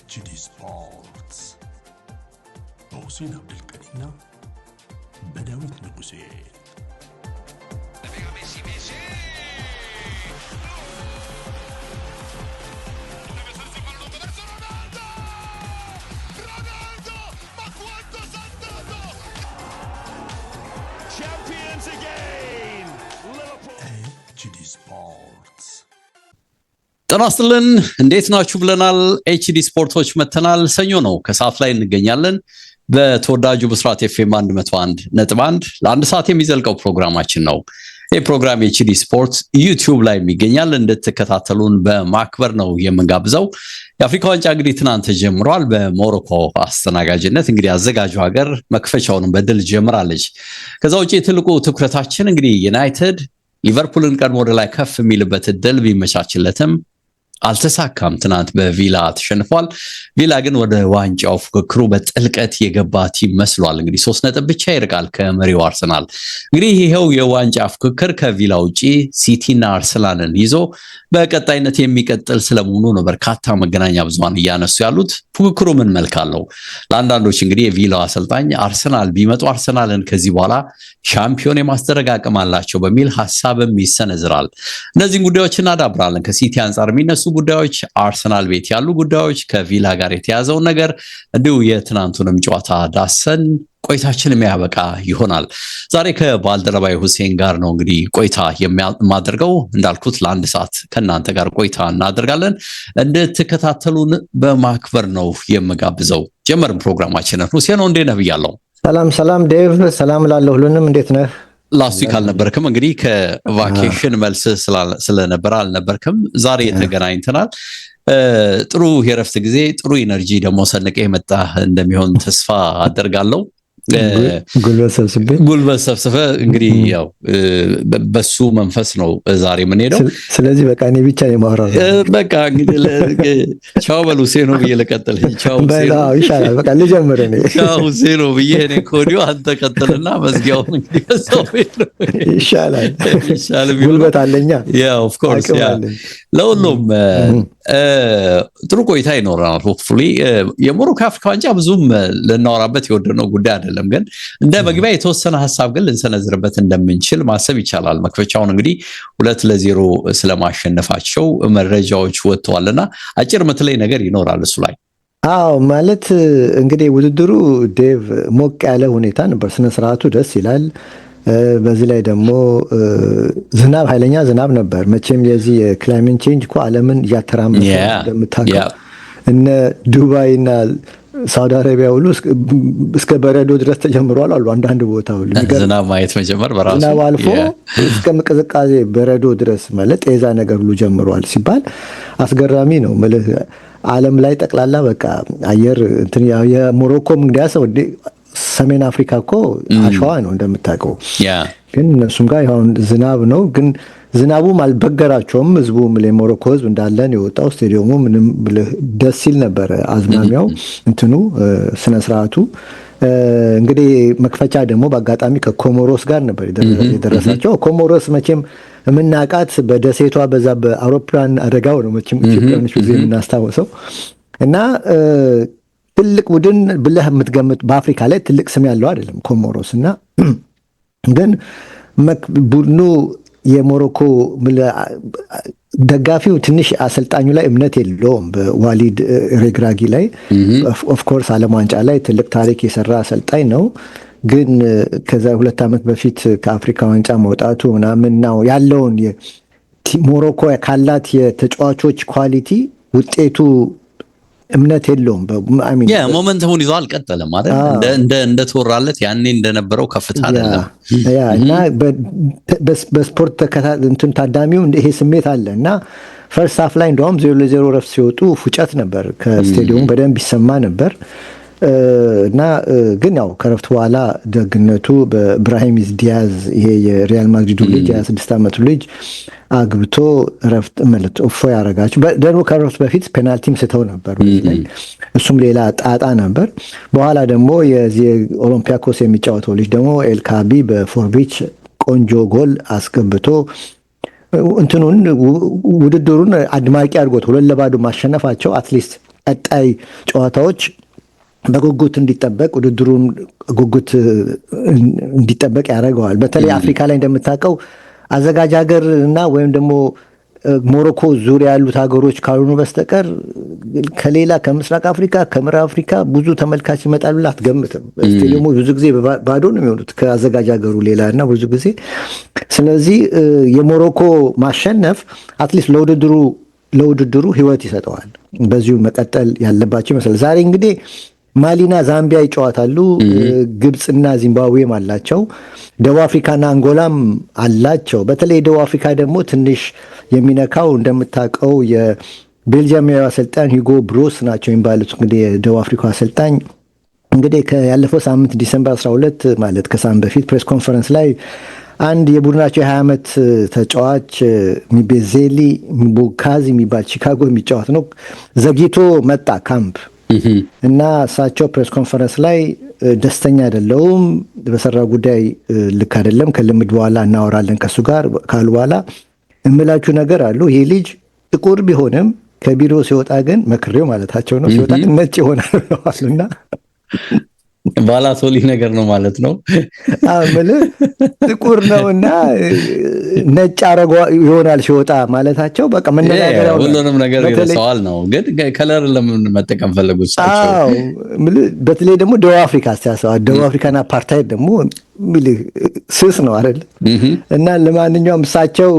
HD ስፖርትስ በሁሴን አብዱልቀኒና በዳዊት ንጉሴ Champions again! HD ስፖርትስ ጤና ይስጥልን እንዴት ናችሁ ብለናል። ኤችዲ ስፖርቶች መተናል። ሰኞ ነው ከሰዓት ላይ እንገኛለን። በተወዳጁ ብስራት ኤፍኤም 101.1 ለአንድ ሰዓት የሚዘልቀው ፕሮግራማችን ነው። ይህ ፕሮግራም ኤችዲ ስፖርት ዩቲዩብ ላይ የሚገኛል። እንድትከታተሉን በማክበር ነው የምንጋብዘው። የአፍሪካ ዋንጫ እንግዲህ ትናንት ጀምሯል። በሞሮኮ አስተናጋጅነት እንግዲህ አዘጋጁ ሀገር መክፈቻውን በድል ጀምራለች። ከዛ ውጪ ትልቁ ትኩረታችን እንግዲህ ዩናይትድ ሊቨርፑልን ቀድሞ ወደ ላይ ከፍ የሚልበት እድል ቢመቻችለትም አልተሳካም። ትናንት በቪላ ተሸንፏል። ቪላ ግን ወደ ዋንጫው ፉክክሩ በጥልቀት የገባ ቲም መስሏል። እንግዲህ 3 ነጥብ ብቻ ይርቃል ከመሪው አርሰናል። እንግዲህ ይሄው የዋንጫ ፉክክር ከቪላ ውጪ ሲቲና አርሰናልን ይዞ በቀጣይነት የሚቀጥል ስለመሆኑ ነው በርካታ መገናኛ ብዙሃን እያነሱ ያሉት። ፉክክሩ ምን መልክ አለው? ለአንዳንዶች እንግዲህ የቪላው አሰልጣኝ አርሰናል ቢመጡ አርሰናልን ከዚህ በኋላ ሻምፒዮን የማስደረግ አቅም አላቸው በሚል ሐሳብም ይሰነዝራል። እነዚህን ጉዳዮች እናዳብራለን። ከሲቲ አንጻር የሚነሱ ጉዳዮች፣ አርሰናል ቤት ያሉ ጉዳዮች፣ ከቪላ ጋር የተያዘውን ነገር እንዲሁ የትናንቱንም ጨዋታ ዳሰን ቆይታችን የሚያበቃ ይሆናል። ዛሬ ከባልደረባይ ሁሴን ጋር ነው እንግዲህ ቆይታ የማደርገው። እንዳልኩት ለአንድ ሰዓት ከእናንተ ጋር ቆይታ እናደርጋለን። እንድትከታተሉን በማክበር ነው የምጋብዘው። ጀመርን ፕሮግራማችንን። ሁሴን እንዴት ነህ ብያለሁ። ሰላም ዴቭ፣ ሰላም ላለው ሁሉንም እንዴት ነህ? ላስት ዊክ አልነበርክም እንግዲህ ከቫኬሽን መልስ ስለነበረ አልነበርክም። ዛሬ ተገናኝተናል። ጥሩ የረፍት ጊዜ፣ ጥሩ ኢነርጂ ደግሞ ሰንቀህ የመጣ እንደሚሆን ተስፋ አደርጋለሁ። ጉልበት ሰብስበ እንግዲህ ያው በሱ መንፈስ ነው ዛሬ የምንሄደው። ስለዚህ በቃ እኔ ብቻ የማወራው በቃ እንግዲህ ቻው በሉ ሁሴኖ ብዬ ልቀጥል። ቻው ሁሴኖ ይሻላል። በቃ ልጀምር እኔ ቻው ሁሴኖ ብዬ እኔ ኮዲዮ አንተ ቀጥልና መዝጊያውን እንግዲህ በዛው ይሻላል። ይሻላል። ጉልበት አለኛ። ያ ኦፍ ኮርስ ያ ለሁሉም ጥሩ ቆይታ ይኖረናል። ሆፕፉሊ የሞሮኮ አፍሪካ ዋንጫ ብዙም ልናወራበት የወደነው ጉዳይ አይደለም፣ ግን እንደ መግቢያ የተወሰነ ሐሳብ ግን ልንሰነዝርበት እንደምንችል ማሰብ ይቻላል። መክፈቻውን እንግዲህ 2-0 ስለማሸነፋቸው መረጃዎች ወጥተዋልና አጭር ምትለይ ነገር ይኖራል እሱ ላይ? አዎ ማለት እንግዲህ ውድድሩ ዴቭ ሞቅ ያለ ሁኔታ ነበር። ስነ ስርዓቱ ደስ ይላል። በዚህ ላይ ደግሞ ኃይለኛ ዝናብ ነበር። መቼም የዚህ የክላይሜት ቼንጅ እኮ ዓለምን እያተራመሰ እንደምታውቀው እነ ዱባይ እና ሳውዲ አረቢያ ሁሉ እስከ በረዶ ድረስ ተጀምሯል አሉ። አንዳንድ ቦታ ሁሉ ዝናብ ማየት መጀመር በራሱ ዝናብ አልፎ እስከ ቅዝቃዜ በረዶ ድረስ ማለት ጤዛ ነገር ሁሉ ጀምሯል ሲባል አስገራሚ ነው። ማለት ዓለም ላይ ጠቅላላ በቃ አየር እንትን የሞሮኮም እንግዲያ ሰው ሰሜን አፍሪካ እኮ አሸዋ ነው እንደምታውቀው። ግን እነሱም ጋር ይሁን ዝናብ ነው። ግን ዝናቡም አልበገራቸውም። ህዝቡም የሞሮኮ ህዝብ እንዳለን የወጣው ስቴዲየሙ ምንም ደስ ሲል ነበር። አዝማሚያው እንትኑ ስነ ስርዓቱ እንግዲህ መክፈቻ ደግሞ በአጋጣሚ ከኮሞሮስ ጋር ነበር የደረሳቸው። ኮሞሮስ መቼም የምናውቃት በደሴቷ በዛ በአውሮፕላን አደጋው ነው መቼም ኢትዮጵያኖች ጊዜ የምናስታውሰው እና ትልቅ ቡድን ብለህ የምትገምት በአፍሪካ ላይ ትልቅ ስም ያለው አይደለም ኮሞሮስ። እና ግን ቡድኑ የሞሮኮ ደጋፊው ትንሽ አሰልጣኙ ላይ እምነት የለውም፣ በዋሊድ ሬግራጊ ላይ። ኦፍኮርስ ዓለም ዋንጫ ላይ ትልቅ ታሪክ የሰራ አሰልጣኝ ነው። ግን ከዛ 2 ዓመት በፊት ከአፍሪካ ዋንጫ መውጣቱ ምናምን ነው ያለውን ሞሮኮ ካላት የተጫዋቾች ኳሊቲ ውጤቱ እምነት የለውም። ሞመንተሙን ይዞ አልቀጠለም ማለት እንደተወራለት ያኔ እንደነበረው ከፍታ አይደለም። እና በስፖርት እንትን ታዳሚው ይሄ ስሜት አለ። እና ፈርስት ሃፍ ላይ እንደውም 0-0 ረፍት ሲወጡ ፉጨት ነበር፣ ከስቴዲየሙ በደንብ ይሰማ ነበር። እና ግን ያው ከረፍት በኋላ ደግነቱ በብራሂም ዲያዝ ይሄ የሪያል ማድሪዱ ልጅ 26 ዓመቱ ልጅ አግብቶ ረፍት ማለት ኦፎ ያረጋቸው። ደግሞ ከረፍት በፊት ፔናልቲም ስተው ነበር ላይ እሱም ሌላ ጣጣ ነበር። በኋላ ደግሞ የዚህ ኦሎምፒያኮስ የሚጫወተው ልጅ ደግሞ ኤልካቢ በፎርቢች ቆንጆ ጎል አስገብቶ እንትኑን ውድድሩን አድማቂ አድርጎት 2-0 ማሸነፋቸው አትሊስት ቀጣይ ጨዋታዎች በጉጉት እንዲጠበቅ ውድድሩም ጉጉት እንዲጠበቅ ያደርገዋል። በተለይ አፍሪካ ላይ እንደምታውቀው አዘጋጅ ሀገር እና ወይም ደግሞ ሞሮኮ ዙሪያ ያሉት ሀገሮች ካልሆኑ በስተቀር ከሌላ ከምስራቅ አፍሪካ ከምዕራብ አፍሪካ ብዙ ተመልካች ይመጣል ብለህ አትገምትም። ስቴዲየሙ ብዙ ጊዜ ባዶ ነው የሚሆኑት ከአዘጋጅ ሀገሩ ሌላ እና ብዙ ጊዜ። ስለዚህ የሞሮኮ ማሸነፍ አትሊስት ለውድድሩ ህይወት ይሰጠዋል። በዚሁ መቀጠል ያለባቸው ይመስላል። ዛሬ እንግዲህ ማሊና ዛምቢያ ይጫወታሉ። ግብፅና ዚምባብዌም አላቸው። ደቡብ አፍሪካና አንጎላም አላቸው። በተለይ ደቡብ አፍሪካ ደግሞ ትንሽ የሚነካው እንደምታውቀው የቤልጂየማዊ አሰልጣኝ ሂጎ ብሮስ ናቸው የሚባሉት። እንግዲህ የደቡብ አፍሪካ አሰልጣኝ እንግዲህ ያለፈው ሳምንት ዲሰምበር 12 ማለት ከሳምንት በፊት ፕሬስ ኮንፈረንስ ላይ አንድ የቡድናቸው የ20 ዓመት ተጫዋች ሚቤዜሊ ሚቦካዚ የሚባል ቺካጎ የሚጫወት ነው ዘግይቶ መጣ ካምፕ እና እሳቸው ፕሬስ ኮንፈረንስ ላይ ደስተኛ አይደለሁም፣ በሰራው ጉዳይ ልክ አይደለም፣ ከልምድ በኋላ እናወራለን ከሱ ጋር ካሉ በኋላ እምላችሁ ነገር አሉ። ይሄ ልጅ ጥቁር ቢሆንም ከቢሮ ሲወጣ ግን መክሬው ማለታቸው ነው ሲወጣ ነጭ ይሆናል ብለዋልና ባላቶሊ ነገር ነው ማለት ነው። ጥቁር ነውና ነጭ አረጓ ይሆናል ሲወጣ ማለታቸው በቃ መነጋገሪያ ሁሉንም ነገር ይረሳዋል ነው። ግን ከለር ለምን መጠቀም ፈለጉት ሳቸው? አዎ በተለይ ደግሞ ደቡብ አፍሪካ አስተያሰዋል። ደቡብ አፍሪካና አፓርታይድ ደግሞ ስስ ነው አይደል? እና ለማንኛውም እሳቸው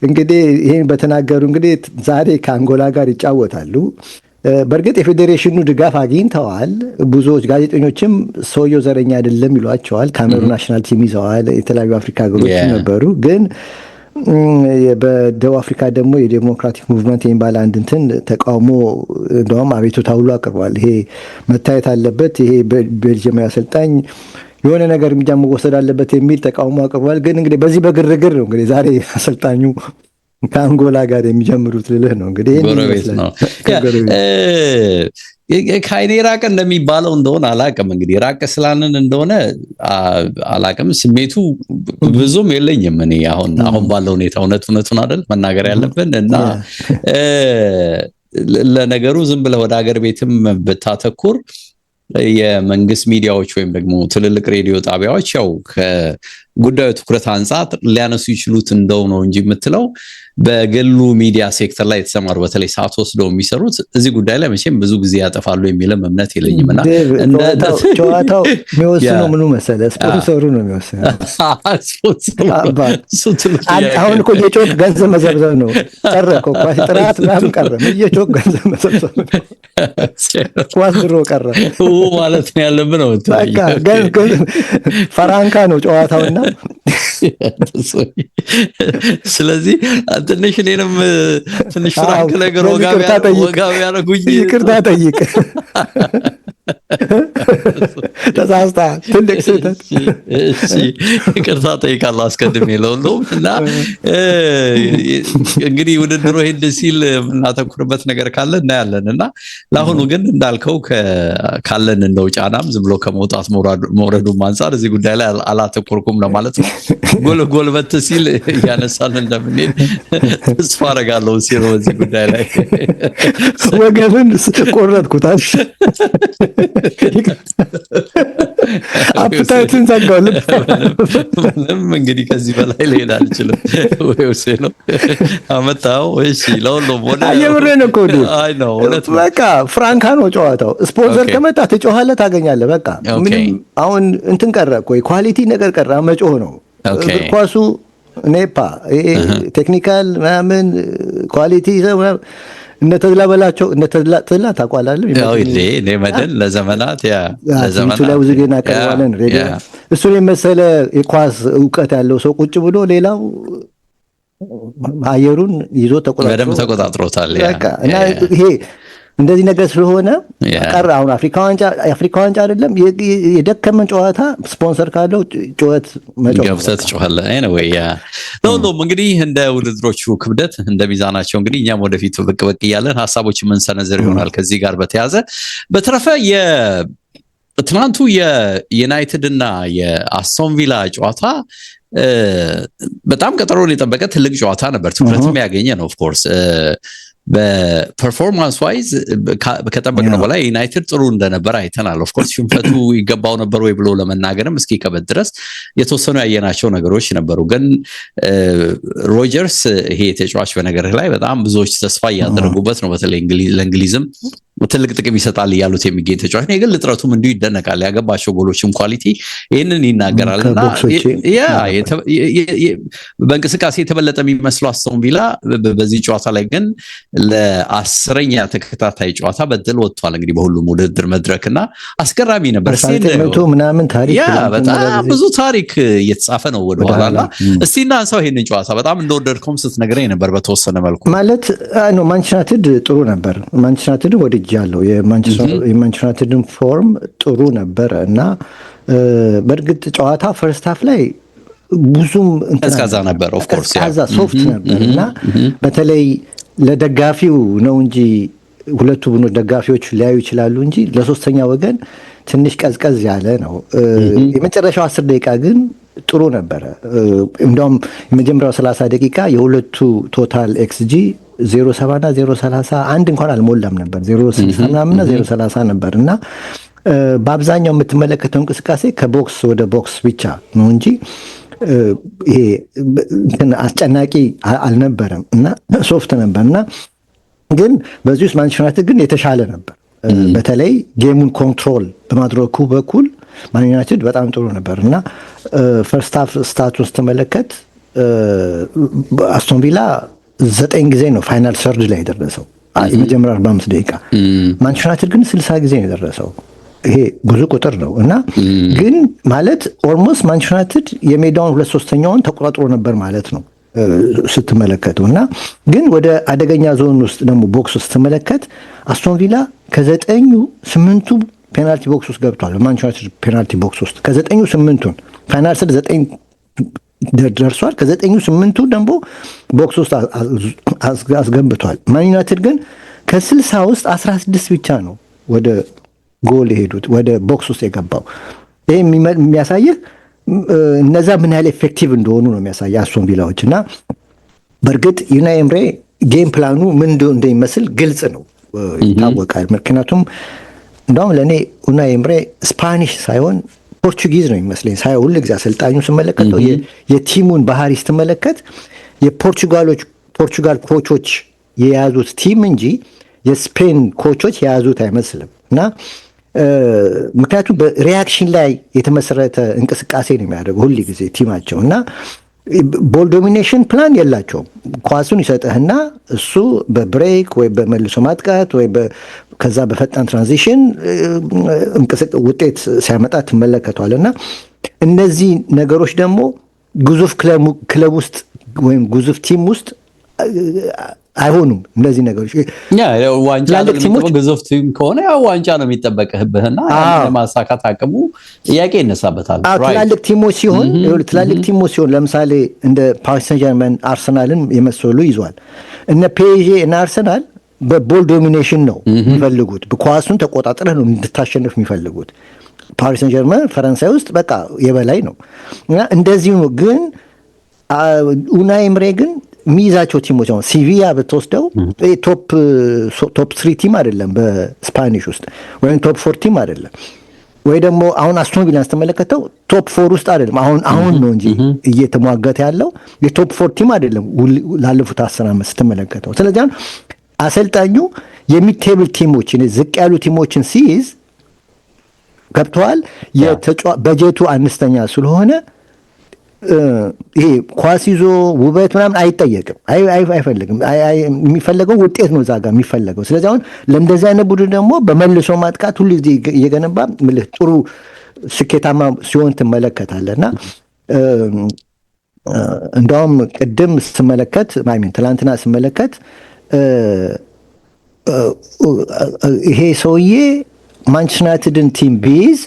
እንግዲህ ይሄን በተናገሩ እንግዲህ ዛሬ ከአንጎላ ጋር ይጫወታሉ። በእርግጥ የፌዴሬሽኑ ድጋፍ አግኝተዋል። ብዙዎች ጋዜጠኞችም ሰውየው ዘረኛ አይደለም ይሏቸዋል። ካሜሩን ናሽናል ቲም ይዘዋል። የተለያዩ አፍሪካ ሀገሮች ነበሩ። ግን በደቡብ አፍሪካ ደግሞ የዴሞክራቲክ ሙቭመንት የሚባል አንድ እንትን ተቃውሞ እንደውም አቤቱታ ሁሉ አቅርቧል። ይሄ መታየት አለበት፣ ይሄ ቤልጂየማዊ አሰልጣኝ የሆነ ነገር እርምጃ መወሰድ አለበት የሚል ተቃውሞ አቅርቧል። ግን እንግዲህ በዚህ በግርግር ነው እንግዲህ ዛሬ አሰልጣኙ ከአንጎላ ጋር የሚጀምሩት ልልህ ነው። እንግዲህ ጎረቤት ነው ከአይኔ ራቅ እንደሚባለው እንደሆነ አላቅም። እንግዲህ ራቅ ስላንን እንደሆነ አላቅም። ስሜቱ ብዙም የለኝም እኔ አሁን ባለው ሁኔታ እውነቱን አይደል መናገር ያለብን እና ለነገሩ ዝም ብለህ ወደ ሀገር ቤትም ብታተኩር የመንግስት ሚዲያዎች ወይም ደግሞ ትልልቅ ሬዲዮ ጣቢያዎች ያው ከጉዳዩ ትኩረት አንጻር ሊያነሱ ይችሉት እንደው ነው እንጂ የምትለው በግሉ ሚዲያ ሴክተር ላይ የተሰማሩ በተለይ ሰዓት ወስደው የሚሰሩት እዚህ ጉዳይ ላይ መቼም ብዙ ጊዜ ያጠፋሉ የሚልም እምነት የለኝምና ጨዋታው የሚወስነው ምኑ መሰለህ? ስፖንሰሩ ነው የሚወስነው። አሁን እኮ እየጮክ ገንዘብ መሰብሰብ ነው ቀረ እኮ ኳስ ጥራት ምናምን ቀረ። እየጮክ ገንዘብ መሰብሰብ ነው ኳስ ድሮ ቀረ ማለት ነው ያለብህ ነው። ፈራንካ ነው ጨዋታውና ስለዚህ ትንሽ እኔንም ትንሽ ፍራንክ ነገር ወጋብ ያደረጉኝ ይቅርታ ጠይቅ። ተሳስተሃል፣ ትልቅ ስህተት። እሺ ይቅርታ ጠይቃለሁ አስቀድሜ ለሁሉም። እና እንግዲህ ውድድሩ ሄድ ሲል የምናተኩርበት ነገር ካለ እናያለን። እና ለአሁኑ ግን እንዳልከው ካለን እንደው ጫናም ዝም ብሎ ከመውጣት መውረዱም አንጻር እዚህ ጉዳይ ላይ አላተኮርኩም ለማለት ነው። ጎልበት ሲል እያነሳን እንደምንሄድ ተስፋ አደርጋለሁ ሲል በዚህ ጉዳይ ላይ ወገብን ቆረጥኩታል። አፕታይትን ዘጋው። ምንም እንግዲህ ከዚህ በላይ ልሄድ አልችልም። ወይስ ነው አመጣው? እሺ ለሁሉም ወደ አየብረን እኮ አይ ነው በቃ ፍራንካ ነው ጨዋታው። ስፖንሰር ከመጣ ትጮሃለህ፣ ታገኛለህ። በቃ ምንም አሁን እንትን ቀረ እኮ ኳሊቲ ነገር ቀረ፣ መጮህ ነው። እግር ኳሱ ኔፓ ቴክኒካል ምናምን ኳሊቲ እነ ተድላ በላቸው እነ ተድላ ታውቃለህ? ያው እኔ መደን ለዘመናት ላይ ብዙ ጊዜ እናቀርባለን ሬዲዮ። እሱን የመሰለ የኳስ እውቀት ያለው ሰው ቁጭ ብሎ ሌላው አየሩን ይዞ ተቆጣጥሮታል። እና ይሄ እንደዚህ ነገር ስለሆነ ቀረ። አሁን አፍሪካ ዋንጫ አይደለም የደከመን ጨዋታ ስፖንሰር ካለው ጩኸት ገብተህ ትጮኻለህ። ኤኒዌይ ለሁሉም እንግዲህ እንደ ውድድሮቹ ክብደት እንደ ሚዛናቸው እንግዲህ እኛም ወደፊት ብቅ እያለን ሀሳቦች የምንሰነዝር ይሆናል ከዚህ ጋር በተያዘ። በተረፈ ትናንቱ የዩናይትድ እና የአስቶን ቪላ ጨዋታ በጣም ቀጠሮን የጠበቀ ትልቅ ጨዋታ ነበር። ትኩረትም ያገኘ ነው። ኦፍ ኮርስ በፐርፎርማንስ ዋይዝ ከጠበቅነው በላይ ዩናይትድ ጥሩ እንደነበር አይተናል። ኦፍ ኮርስ ሽንፈቱ ይገባው ነበር ወይ ብሎ ለመናገርም እስኪ ከበድ ድረስ የተወሰኑ ያየናቸው ነገሮች ነበሩ። ግን ሮጀርስ ይሄ ተጫዋች በነገርህ ላይ በጣም ብዙዎች ተስፋ እያደረጉበት ነው። በተለይ ለእንግሊዝም ትልቅ ጥቅም ይሰጣል እያሉት የሚገኝ ተጫዋች ነው። የግል ጥረቱም እንዲሁ ይደነቃል። ያገባቸው ጎሎችም ኳሊቲ ይህንን ይናገራልና በእንቅስቃሴ የተበለጠ የሚመስለው አስቶን ቪላ በዚህ ጨዋታ ላይ ግን ለ10ኛ ተከታታይ ጨዋታ በድል ወጥቷል። እንግዲህ በሁሉም ውድድር መድረክና አስገራሚ ነበር። ምናምን ታሪክ በጣም ብዙ ታሪክ እየተጻፈ ነው ወደኋላ። እስቲ እናንሳው ይሄንን ጨዋታ በጣም እንደወደድከውም ስትነግረኝ ነበር በተወሰነ መልኩ ማለት ነው። ማንቸስተር ዩናይትድ ጥሩ ነበር። ማንቸስተር ዩናይትድ ወድጃለሁ። የማንቸስተር ዩናይትድን ፎርም ጥሩ ነበር እና በእርግጥ ጨዋታ ፈርስት ሃፍ ላይ ብዙም ቀዝቃዛ ነበር። ኦፍ ኮርስ ሶፍት ነበር እና በተለይ ለደጋፊው ነው እንጂ ሁለቱ ቡድኖች ደጋፊዎች ሊያዩ ይችላሉ እንጂ ለሶስተኛ ወገን ትንሽ ቀዝቀዝ ያለ ነው። የመጨረሻው 10 ደቂቃ ግን ጥሩ ነበረ። እንደውም የመጀመሪያው 30 ደቂቃ የሁለቱ ቶታል ኤክስጂ 0.70 እና 0.30 አንድ እንኳን አልሞላም ነበር። 0.60 ምናምን እና 0.30 ነበር እና በአብዛኛው የምትመለከተው እንቅስቃሴ ከቦክስ ወደ ቦክስ ብቻ ነው እንጂ ይሄ አስጨናቂ አልነበረም እና ሶፍት ነበር እና ግን በዚህ ውስጥ ማንቸስተር ዩናይትድ ግን የተሻለ ነበር። በተለይ ጌሙን ኮንትሮል በማድረጉ በኩል ማን ዩናይትድ በጣም ጥሩ ነበር እና ፈርስት ሃፍ ስታቱን ስትመለከት አስቶን ቪላ 9 ጊዜ ነው ፋይናል ሰርድ ላይ የደረሰው የመጀመሪያ 45 ደቂቃ። ማንቸስተር ዩናይትድ ግን 60 ጊዜ ነው የደረሰው። ይሄ ብዙ ቁጥር ነው እና ግን ማለት ኦልሞስት ማንቸስተር ዩናይትድ የሜዳውን 2/3 ተቆጣጥሮ ነበር ማለት ነው ስትመለከቱ እና ግን ወደ አደገኛ ዞን ውስጥ ደግሞ ቦክስ ውስጥ ስትመለከት አስቶን ቪላ ከ9-8ቱ ፔናልቲ ቦክስ ውስጥ ገብቷል። ማንቸስተር ዩናይትድ ፔናልቲ ቦክስ ውስጥ ከ9-8ቱን ፋይናል ስር 9 ደርሷል። ከ9-8ቱ ደግሞ ቦክስ ውስጥ አስገንብቷል። ማን ዩናይትድ ግን ከ60 ውስጥ 16 ብቻ ነው ወደ ጎል የሄዱት ወደ ቦክስ ውስጥ የገባው። ይሄ የሚያሳየው እነዛ ምን ያህል ኤፌክቲቭ እንደሆኑ ነው የሚያሳየው አስቶን ቪላዎች እና በእርግጥ ዩናይ ኤምሬ ጌም ፕላኑ ምን እንደሚመስል ግልጽ ነው ይታወቃል። ምክንያቱም እንደውም ለእኔ ዩናይ ኤምሬ ስፓኒሽ ሳይሆን ፖርቹጊዝ ነው የሚመስለኝ ሳይ ሁሉ ጊዜ አሰልጣኙ ስመለከተው የቲሙን ባህሪ ስትመለከት የፖርቹጋል ኮቾች የያዙት ቲም እንጂ የስፔን ኮቾች የያዙት አይመስልም እና ምክንያቱም በሪያክሽን ላይ የተመሰረተ እንቅስቃሴ ነው የሚያደርገው ሁሉ ጊዜ ቲማቸው እና ቦል ዶሚኔሽን ፕላን የላቸውም። ኳሱን ይሰጥህና እሱ በብሬክ ወይ በመልሶ ማጥቃት ወይ ከዛ በፈጣን ትራንዚሽን ውጤት ሲያመጣ ትመለከቷል እና እነዚህ ነገሮች ደግሞ ግዙፍ ክለብ ውስጥ ወይም ግዙፍ ቲም ውስጥ አይሆኑም። እነዚህ ነገሮች ዋንጫ ግዙፍ ቲም ከሆነ ያው ዋንጫ ነው የሚጠበቅብህና ለማሳካት አቅሙ ጥያቄ ይነሳበታል። ትላልቅ ቲሞች ሲሆን ለምሳሌ እንደ ፓሪስ ሰን ጀርመን አርሰናልን የመሰሉ ይዟል። እነ ፒኤስጂ እና አርሰናል በቦል ዶሚኔሽን ነው የሚፈልጉት። ኳሱን ተቆጣጥረህ ነው እንድታሸንፍ የሚፈልጉት። ፓሪስ ሰን ጀርመን ፈረንሳይ ውስጥ በቃ የበላይ ነው እና እንደዚሁ ነው። ግን ኡናይ ኤምሬ ግን የሚይዛቸው ቲሞች አሁን ሲቪያ ብትወስደው ቶፕ 3 ቲም አይደለም በስፓኒሽ ውስጥ ወይም ቶፕ 4 ቲም አይደለም። ወይ ደግሞ አሁን አስቶን ቪላን ስትመለከተው ቶፕ 4 ውስጥ አይደለም። አሁን ነው እንጂ እየተሟገተ ያለው የቶፕ 4 ቲም አይደለም ላለፉት 10 ዓመት ስትመለከተው። ስለዚህ አሰልጣኙ የሚቴብል ቲሞች ዝቅ ያሉ ቲሞችን ሲይዝ ገብተዋል። በጀቱ አነስተኛ ስለሆነ ይሄ ኳስ ይዞ ውበት ምናምን አይጠየቅም፣ አይፈልግም። የሚፈለገው ውጤት ነው እዛ ጋር የሚፈለገው። ስለዚህ አሁን ለእንደዚህ አይነት ቡድን ደግሞ በመልሶ ማጥቃት ሁሉ ጊዜ እየገነባ ጥሩ ስኬታማ ሲሆን ትመለከታለህ እና እንደውም ቅድም ስመለከት ትላንትና ስመለከት ይሄ ሰውዬ ማንቸስተር ዩናይትድን ቲም ቢይዝ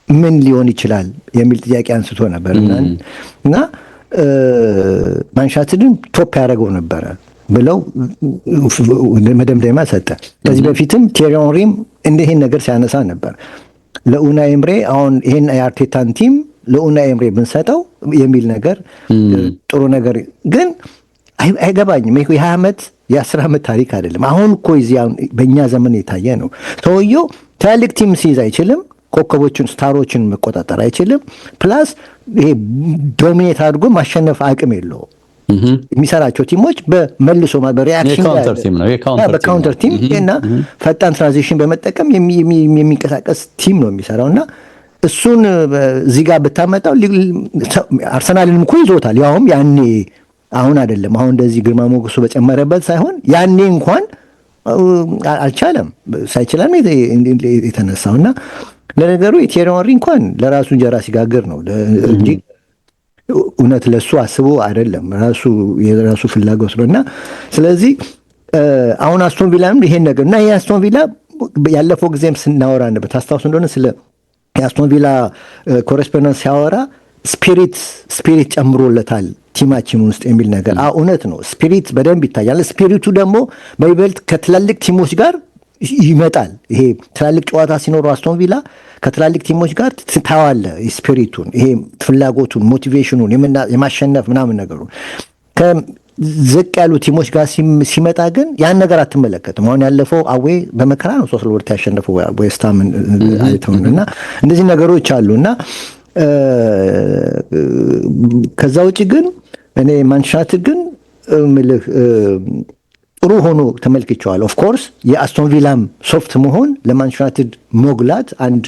ምን ሊሆን ይችላል የሚል ጥያቄ አንስቶ ነበር እና ማንቸስተር ዩናይትድን ቶፕ ያደረገው ነበረ ብለው መደምደሚያ ሰጠ። ከዚህ በፊትም ቴሪ ሄንሪም ይህን ነገር ሲያነሳ ነበር። ለኡናይ ኤምሬ አሁን ይህን የአርቴታን ቲም ለኡናይ ኤምሬ ብንሰጠው የሚል ነገር ጥሩ ነገር ግን አይገባኝም። ይሄ የ20 ዓመት የ10 ዓመት ታሪክ አይደለም። አሁን እኮ በእኛ ዘመን የታየ ነው። ሰውየው ትላልቅ ቲም ሲይዝ አይችልም። ኮከቦችን ስታሮችን መቆጣጠር አይችልም። ፕላስ ይሄ ዶሚኔት አድርጎ ማሸነፍ አቅም የለውም። የሚሰራቸው ቲሞች በመልሶ በሪአክሽን በካውንተር ቲም እና ፈጣን ትራንዚሽን በመጠቀም የሚንቀሳቀስ ቲም ነው የሚሰራውና እሱን እዚህ ጋር ብታመጣው አርሰናልንም እኮ ይዞታል። ያውም ያኔ አሁን አይደለም። አሁን እንደዚህ ግርማ ሞገሱ በጨመረበት ሳይሆን ያኔ እንኳን አልቻለም። ሳይችላም የተነሳውና ለነገሩ የቲየሪ ሄንሪ እንኳን ለራሱ እንጀራ ሲጋግር ነው እንጂ እውነት ለሱ አስቦ አይደለም። የራሱ ፍላጎት ነውና ስለዚህ አሁን አስቶን ቪላም ይሄን ነገር እና ይሄ አስቶን ቪላ ያለፈው ጊዜም ስናወራ ነበር። ታስታውሱ እንደሆነ ስለ የአስቶን ቪላ ኮሬስፖንደንስ ሲያወራ ስፒሪት ጨምሮለታል ቲማችን ውስጥ የሚል ነገር እውነት ነው። ስፒሪት በደንብ ይታያል። ስፒሪቱ ደግሞ በይበልጥ ከትላልቅ ቲሞች ጋር ይመጣል። ይሄ ትላልቅ ጨዋታ ሲኖሩ አስቶን ቪላ ከትላልቅ ቲሞች ጋር ታዋለ ስፒሪቱን፣ ይሄ ፍላጎቱን፣ ሞቲቬሽኑን የማሸነፍ ምናምን ነገሩ ከዝቅ ያሉ ቲሞች ጋር ሲመጣ ግን ያን ነገር አትመለከትም። አሁን ያለፈው አዌ በመከራ ነው 3-2 ያሸነፈው ዌስትሃምን አይተውን እና እንደዚህ ነገሮች አሉና ከዛ ውጭ ግን እኔ ማንቸስተር ግን ምልህ ጥሩ ሆኖ ተመልክቼዋለሁ። ኦፍ ኮርስ የአስቶን ቪላም ሶፍት መሆን ለማንቸስተር ሞግላት አንድ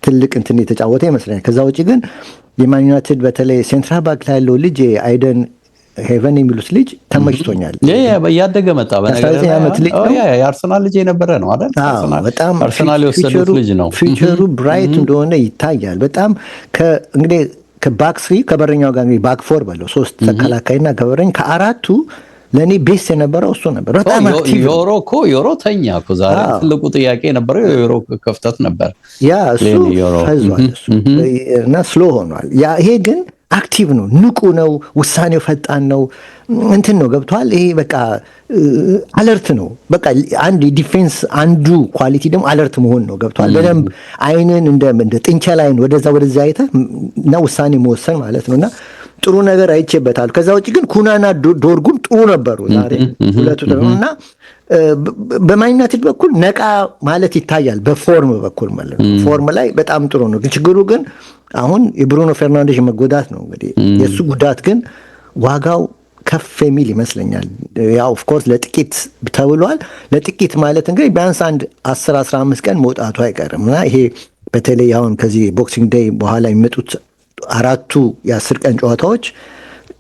ትልቅ እንትን የተጫወተ ይመስለኛል። ከዛ ውጭ ግን የማን ዩናይትድ በተለይ ሴንትራል ባክ ላይ ያለው ልጅ አይደን ሄቨን የሚሉት ልጅ ተመችቶኛል። ያደገ መጣ። በነገራችን የአርሰናል ልጅ የነበረ ነው አይደል? በጣም አርሰናል የወሰዱት ልጅ ነው። ፊውቸሩ ብራይት እንደሆነ ይታያል። በጣም እንግዲህ ከባክ ስሪ ከበረኛው ጋር እንግዲህ ባክ ፎር በለው 3 ተከላካይና ከበረኝ ከአራቱ ለኔ ቤስ የነበረው እሱ ነበር። በጣም አክቲቭ ዮሮ ተኛ እኮ ዛሬ ትልቁ ጥያቄ የነበረው የዮሮ ክፍተት ነበር። ያ እሱ ፈዟል እና ስሎ ሆኗል። ያ ይሄ ግን አክቲቭ ነው፣ ንቁ ነው፣ ውሳኔው ፈጣን ነው፣ እንትን ነው ገብቷል። ይሄ በቃ አለርት ነው። በቃ አንድ ዲፌንስ አንዱ ኳሊቲ ደግሞ አለርት መሆን ነው ገብቷል። በደንብ አይንን እንደ ጥንቸል አይን ወደዛ አይተህ እና ውሳኔ መወሰን ማለት ነውና ጥሩ ነገር አይቼበታል። ከዛ ውጭ ግን ኩናና ዶርጉም ጥሩ ነበሩ ዛሬ ሁለቱ እና በማን ዩናይትድ በኩል ነቃ ማለት ይታያል። በፎርም በኩል ማለት ነው። ፎርም ላይ በጣም ጥሩ ነው። ችግሩ ግን አሁን የብሩኖ ፈርናንዴዝ መጎዳት ነው። እንግዲህ የእሱ ጉዳት ግን ዋጋው ከፍ የሚል ይመስለኛል። ያው ኦፍ ኮርስ ለጥቂት ተብሏል። ለጥቂት ማለት እንግዲህ ቢያንስ አንድ 10-15 ቀን መውጣቱ አይቀርም እና ይሄ በተለይ አሁን ከዚህ ቦክሲንግ ዴይ በኋላ የሚመጡት 4 የ10 ቀን ጨዋታዎች